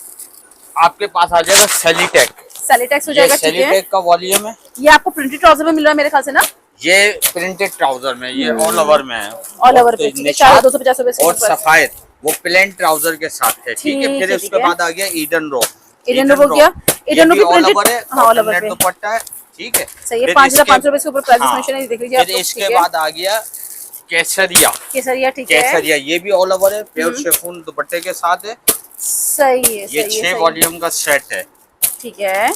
Speaker 3: आपके पास आ जाएगा सेलिटेक।
Speaker 2: सेलिटेक्स हो
Speaker 3: ये
Speaker 2: जाएगा। ठीक है,
Speaker 3: सेलिटेक का वॉल्यूम है।
Speaker 2: ये आपको प्रिंटेड ट्राउजर में मिल रहा है मेरे ख्याल से ना।
Speaker 3: ये प्रिंटेड ट्राउजर में, ये ऑल ओवर में है,
Speaker 2: ऑल ओवर पे। ठीक है, 250 रुपए
Speaker 3: और सफायर वो प्लेन ट्राउजर के साथ है। ठीक है,
Speaker 2: ठीक
Speaker 3: फिर
Speaker 2: है,
Speaker 3: उसके
Speaker 2: ठीक है।
Speaker 3: बाद आ गया ईडन रो।
Speaker 2: ईडन रो हो गया। ईडन रो भी
Speaker 3: ऑल
Speaker 2: प्रिंटेड,
Speaker 3: ओवर है,
Speaker 2: हाँ ऑल ओवर
Speaker 3: नेट
Speaker 2: पे।
Speaker 3: दुपट्टा है। ठीक है,
Speaker 2: सही है,
Speaker 3: फिर
Speaker 2: 5500 रुपए के ऊपर प्राइस
Speaker 3: हाँ,
Speaker 2: मेंशन है, देख लीजिए आप
Speaker 3: फिर
Speaker 2: लोग।
Speaker 3: इसके
Speaker 2: ठीक है,
Speaker 3: बाद आ गया केसरिया।
Speaker 2: केसरिया। ठीक है,
Speaker 3: केसरिया ये भी ऑल ओवर है, प्योर शिफॉन दुपट्टे के साथ है।
Speaker 2: सही है,
Speaker 3: ये
Speaker 2: सही है,
Speaker 3: 6
Speaker 2: सही है।
Speaker 3: वॉल्यूम का सेट है।
Speaker 2: ठीक है,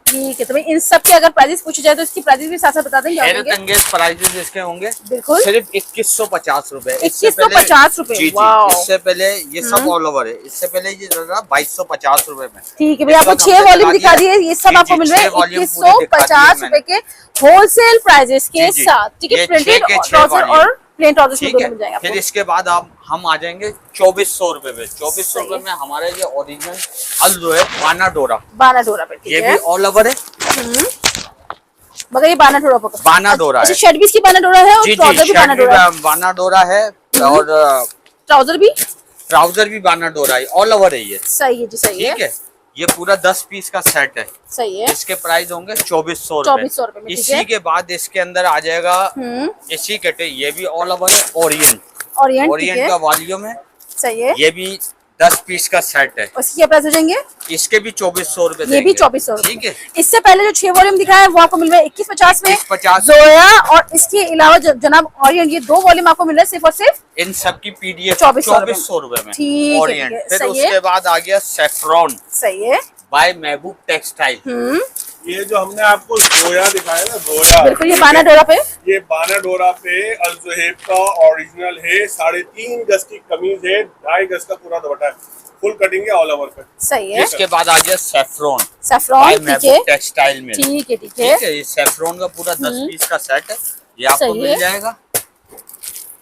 Speaker 2: ठीक है। तो भाई इन सब के अगर प्राइस पूछे जाए तो इसकी प्राइस भी साथ साथ बता देंगे।
Speaker 3: हैरत अंगेज प्राइजेस इसके होंगे
Speaker 2: बिल्कुल,
Speaker 3: सिर्फ 2150 रुपए।
Speaker 2: 2150 रुपए।
Speaker 3: जी जी,
Speaker 2: वाओ।
Speaker 3: इससे पहले ये सब ऑल ओवर है, इससे पहले ये चल रहा 2250 रुपए में।
Speaker 2: ठीक है भैया, आपको
Speaker 3: इस वक्त
Speaker 2: 6
Speaker 3: हमने
Speaker 2: वॉल्यूम
Speaker 3: दिखा
Speaker 2: दिखा
Speaker 3: दिया।
Speaker 2: दिए, ये सब
Speaker 3: जी,
Speaker 2: आपको
Speaker 3: जी,
Speaker 2: मिल रहे हैं
Speaker 3: 6 वॉल्यूम पूरे दिखा दिए
Speaker 2: 2150 रुपए के होलसेल प्राइजेस के
Speaker 3: जी, जी।
Speaker 2: साथ। ठीक है,
Speaker 3: ये
Speaker 2: प्रिंटेड
Speaker 3: 6 के 6
Speaker 2: ट्राउजर
Speaker 3: वॉल्यूम।
Speaker 2: और प्लेन ट्राउजर
Speaker 3: ठीक
Speaker 2: दोनों
Speaker 3: है,
Speaker 2: मिल जाएंगे
Speaker 3: फिर
Speaker 2: आपको।
Speaker 3: इसके बाद हम आ जाएंगे 2400 रुपए पे। 2400
Speaker 2: सही है।
Speaker 3: रुपए में हमारा ये ओरिजिनल हल जो है बाना डोरा,
Speaker 2: बाना डोरा पे। ठीक
Speaker 3: ये
Speaker 2: है,
Speaker 3: भी ऑल ओवर है।
Speaker 2: मगर ये बाना डोरा पर।
Speaker 3: बाना डोरा
Speaker 2: अच्छा,
Speaker 3: है।
Speaker 2: शर्ट भी इसकी बाना डोरा है और
Speaker 3: जी जी,
Speaker 2: ट्राउजर भी
Speaker 3: शर्ट
Speaker 2: बाना
Speaker 3: भी
Speaker 2: डोरा है।
Speaker 3: बाना डोरा है, और
Speaker 2: ट्राउजर भी
Speaker 3: ट्राउजर भी बाना डोरा है, ऑल ओवर है ये।
Speaker 2: सही है जी, सही है,
Speaker 3: ठीक है, ये पूरा 10 पीस का सेट है।
Speaker 2: सही है।
Speaker 3: इसके प्राइस होंगे 2400
Speaker 2: 2400 रुपए में। ठीक
Speaker 3: इसी
Speaker 2: है,
Speaker 3: के बाद इसके अंदर आ जाएगा इसी कैटे, ये भी ऑल ओवर है, ओरिएंट।
Speaker 2: ओरिएंट। ठीक
Speaker 3: ओरिएंट
Speaker 2: है,
Speaker 3: का वॉल्यूम है,
Speaker 2: सही है।
Speaker 3: ये भी 10 पीस का सेट है।
Speaker 2: उसकी क्या प्राइस हो जाएंगे?
Speaker 3: इसके भी 2400 रुपए
Speaker 2: ये भी 2400 रुपए।
Speaker 3: ठीक है,
Speaker 2: इससे पहले जो 6 वॉल्यूम दिखाया है वो आपको मिल रहा है 2150 में
Speaker 3: 2150।
Speaker 2: जोया, और इसके अलावा जनाब ओरिएंट, ये 2 वॉल्यूम आपको मिल रहा है सिर्फ और सिर्फ
Speaker 3: इन सब की पीडीएफ
Speaker 2: 2400
Speaker 3: रुपए में।
Speaker 2: ठीक है,
Speaker 3: ओरिएंट।
Speaker 2: ठीक है,
Speaker 3: फिर
Speaker 2: सही
Speaker 3: उसके
Speaker 2: है।
Speaker 3: बाद आ गया सेफ्रॉन
Speaker 2: सही है।
Speaker 3: बाय महबूब टेक्सटाइल।
Speaker 1: ये जो हमने आपको जोया दिखाया ना, जोया
Speaker 2: बिल्कुल, ये बाना डोरा पे,
Speaker 1: ये बाना डोरा पे अल ज़ुहैब का ओरिजिनल है। 3.5 गज की कमीज है, 2.5 गज का पूरा दुपट्टा है, फुल कटिंग है ऑल ओवर पे।
Speaker 2: सही है।
Speaker 3: इसके बाद आ गया सेफ्रॉन,
Speaker 2: सैफरॉन, ठीक है,
Speaker 3: टेक्सटाइल में,
Speaker 2: ठीक है, ठीक
Speaker 3: ठीक
Speaker 2: है।
Speaker 3: है। ये सेफ्रॉन का पूरा 10 पीस का सेट है, ये आपको
Speaker 2: सही है।
Speaker 3: मिल जाएगा।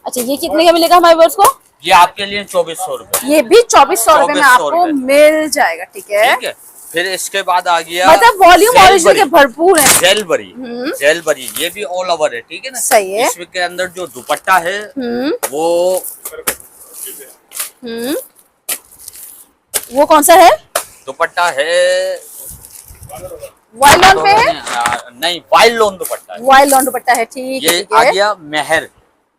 Speaker 2: अच्छा, ये कितने का मिलेगा हमारे व्यूअर्स को?
Speaker 3: ये आपके लिए 2400 रुपए,
Speaker 2: ये भी 2400 रुपए में
Speaker 3: 2400
Speaker 2: आपको
Speaker 3: रुपए।
Speaker 2: मिल जाएगा, ठीक है।
Speaker 3: ठीक है। फिर इसके बाद आ गया
Speaker 2: मतलब वॉल्यूम ओरिजिनल के भरपूर है।
Speaker 3: जेलबरी, जेलबरी ये भी ऑल ओवर है, ठीक है ना।
Speaker 2: सही है।
Speaker 3: इसके अंदर जो दुपट्टा है वो
Speaker 2: वो कौन सा है?
Speaker 3: दुपट्टा है
Speaker 2: वाइल्ड लॉन पे है?
Speaker 3: नहीं, वाइल्ड लोन दुपट्टा है।
Speaker 2: वाइल्ड लॉन दुपट्टा है, ठीक है,
Speaker 3: ये
Speaker 2: ठीक
Speaker 3: आ
Speaker 2: है।
Speaker 3: गया मेहर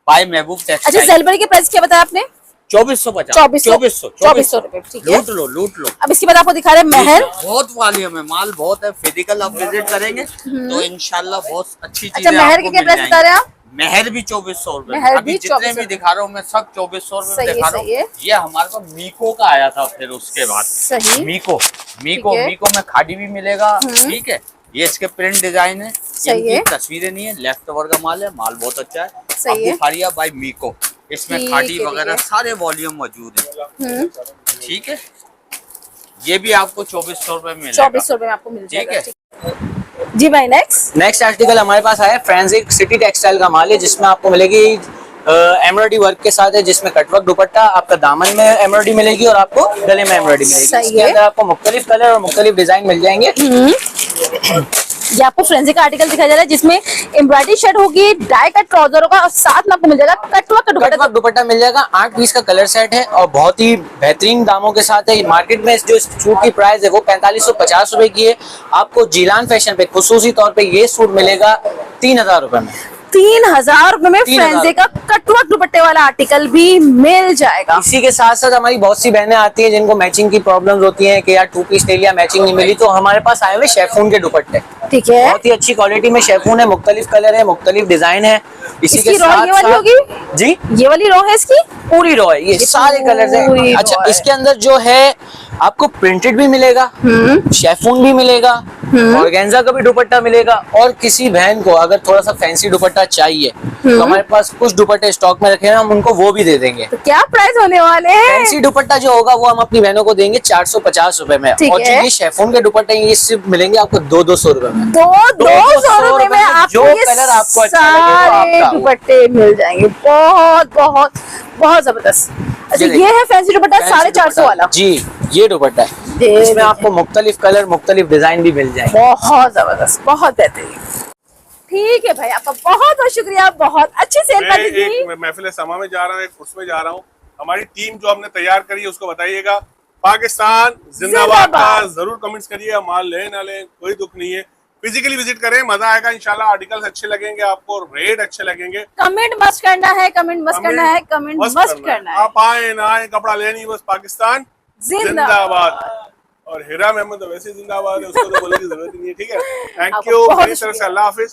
Speaker 3: बाय महबूब
Speaker 2: अच्छा,
Speaker 3: टेक्सटाइल।
Speaker 2: जेलबरी के प्राइस क्या बताया आपने?
Speaker 3: 2450,
Speaker 2: 2400 रुपए, ठीक है।
Speaker 3: लूट लो, लूट लो।
Speaker 2: अब इसके बाद आपको दिखा रहे हैं महर।
Speaker 3: बहुत वॉल्यूम है, माल बहुत है। फिजिकल आप विजिट करेंगे तो इंशाल्लाह बहुत अच्छी चीजें
Speaker 2: अच्छा, महर
Speaker 3: आपको
Speaker 2: के क्या
Speaker 3: मिल
Speaker 2: प्राइस बता रहे हैं आप?
Speaker 3: महर भी 2400 रुपए।
Speaker 2: महर
Speaker 3: अभी
Speaker 2: भी
Speaker 3: जितने
Speaker 2: 2400
Speaker 3: भी दिखा रहा हूँ मैं सब 2400 रुपए
Speaker 2: सही
Speaker 3: में
Speaker 2: है,
Speaker 3: दिखा रहा
Speaker 2: सही है।
Speaker 3: हूँ। ये हमारे पास मीको का आया था, फिर उसके बाद
Speaker 2: सही।
Speaker 3: मीको, मीको,
Speaker 2: ठीक है।
Speaker 3: मीको में खादी भी मिलेगा, ठीक है। ये इसके प्रिंट डिजाइन है,
Speaker 2: सही है।
Speaker 3: इनकी तस्वीरें नहीं है, लेफ्ट ओवर का माल है, माल बहुत अच्छा है।
Speaker 2: सही है।
Speaker 3: बुखारिया बाय मीको, इसमें
Speaker 2: ठीक
Speaker 3: खादी
Speaker 2: है, ठीक
Speaker 3: वगैरह
Speaker 2: है।
Speaker 3: सारे वॉल्यूम मौजूद है, ठीक है। ये भी आपको 2400 रुपए में मिलेगा,
Speaker 2: 2400 रुपए में आपको मिल
Speaker 3: ठीक
Speaker 2: जाएगा,
Speaker 3: है।
Speaker 2: ठीक। जी भाई, नेक्स्ट
Speaker 4: आर्टिकल हमारे पास आया फ्रेंजिक सिटी टेक्सटाइल का माल है, जिसमें आपको मिलेगी एम्ब्रॉयडरी वर्क के साथ है, जिसमें कटवर्क दुपट्टा, आपका दामन में एम्ब्रॉयडरी मिलेगी और आपको गले में एम्ब्रॉयडरी मिलेगी।
Speaker 2: सही
Speaker 4: इसके
Speaker 2: है।
Speaker 4: अंदर आपको मुख्तलिफ कलर और मुख्तलिफ डिजाइन मिल जाएंगे।
Speaker 2: ये आपको फ्रेंजी का आर्टिकल दिखाया जा रहा है, जिसमें एम्ब्रॉयडरी शर्ट होगी, डाई का ट्राउजर होगा और साथ में आपको मिल जाएगा कटवर्क का दुपट्टा।
Speaker 4: कटवर्क दुपट्टा मिल जाएगा। 8 पीस का कलर सेट है और बहुत ही बेहतरीन दामों के साथ है। मार्केट में जो सूट की प्राइस है वो 4550 रुपए की है। आपको जीलान फैशन पे खुसूसी तौर पे ये सूट मिलेगा 3000 रुपए में।
Speaker 2: 3000 रुपए में
Speaker 4: 3000
Speaker 2: फ्रेंजी का कटवर्क दुपट्टे वाला आर्टिकल भी मिल जाएगा।
Speaker 4: इसी के साथ साथ हमारी बहुत सी बहनें आती हैं जिनको मैचिंग की प्रॉब्लम्स होती हैं कि यार 2 पीस ले लिया, मैचिंग नहीं मिली, तो हमारे पास आए हुए शेफून के दुपट्टे,
Speaker 2: ठीक है।
Speaker 4: बहुत ही अच्छी क्वालिटी में शेफून है, मुख्तलिफ कलर है, मुख्तलिफ डिजाइन है। इसी
Speaker 2: इसकी
Speaker 4: के
Speaker 2: रॉ
Speaker 4: साथ
Speaker 2: ये वाली
Speaker 4: साथ
Speaker 2: होगी?
Speaker 4: जी,
Speaker 2: ये वाली रॉ है इसकी?
Speaker 4: पूरी रॉ है, ये सारे कलर्स
Speaker 2: पूरी
Speaker 4: हैं।
Speaker 2: रॉ
Speaker 4: अच्छा,
Speaker 2: है।
Speaker 4: इसके अंदर जो है आपको प्रिंटेड भी मिलेगा, शेफून भी मिलेगा, ऑर्गेन्जा का भी दुपट्टा मिलेगा। और किसी बहन को अगर थोड़ा सा फैंसी दुपट्टा चाहिए तो हमारे पास कुछ दुपट्टे स्टॉक में रखे हैं, हम उनको वो भी दे देंगे।
Speaker 2: तो क्या प्राइस होने वाले हैं?
Speaker 4: फैंसी दुपट्टा जो होगा वो हम अपनी बहनों को देंगे 450 रुपए में।
Speaker 2: ठीक
Speaker 4: और जो
Speaker 2: है।
Speaker 4: ये शेफून के दुपट्टे ये सिर्फ मिलेंगे आपको 200 रुपए में।
Speaker 2: 200 रुपए में आपको
Speaker 4: जो
Speaker 2: ये
Speaker 4: कलर आपको अच्छा लगे वो
Speaker 2: सारे
Speaker 4: आपका।
Speaker 2: दुपट्टे मिल जाएंगे। बहुत बहुत बहुत जबरदस्त। अच्छा,
Speaker 4: ये
Speaker 2: ये है फैंसी दुपट्टा
Speaker 4: फैंसी
Speaker 2: 450 वाला।
Speaker 4: जी, ये दुपट्टा है, इसमें आपको मुख्तलिफ कलर मुख्तलिफ डिजाइन भी मिल जाएंगे।
Speaker 2: बहुत जबरदस्त, बहुत बेहतरीन। ठीक है भाई, आपका बहुत बहुत शुक्रिया, बहुत अच्छी सेल
Speaker 1: मैं
Speaker 2: पार्टी थी।
Speaker 1: एक महफिल समा में जा रहा हूँ, एक उर्स में जा रहा हूँ। हमारी टीम जो हमने तैयार करी है उसको बताइएगा। पाकिस्तान जिंदाबाद का जरूर कमेंट्स करिएगा। माल ले ना ले कोई दुख नहीं है, फिजिकली विजिट करें, मजा आएगा इंशाल्लाह। आर्टिकल्स अच्छे लगेंगे आपको, रेट अच्छे लगेंगे।
Speaker 2: कमेंट मस्ट करना है, कमेंट मस्ट करना है, कमेंट मस्ट करना है।
Speaker 1: आप आए ना आए, कपड़ा लेनी बस। पाकिस्तान जिंदाबाद। और हिरा महमूद तो वैसे जिंदाबाद है, उसको तो बोलने की जरूरत ही नहीं है, ठीक है। थैंक
Speaker 2: आपको
Speaker 1: यू,
Speaker 2: बहुत
Speaker 1: मेरी तरफ से अल्लाह हाफिज।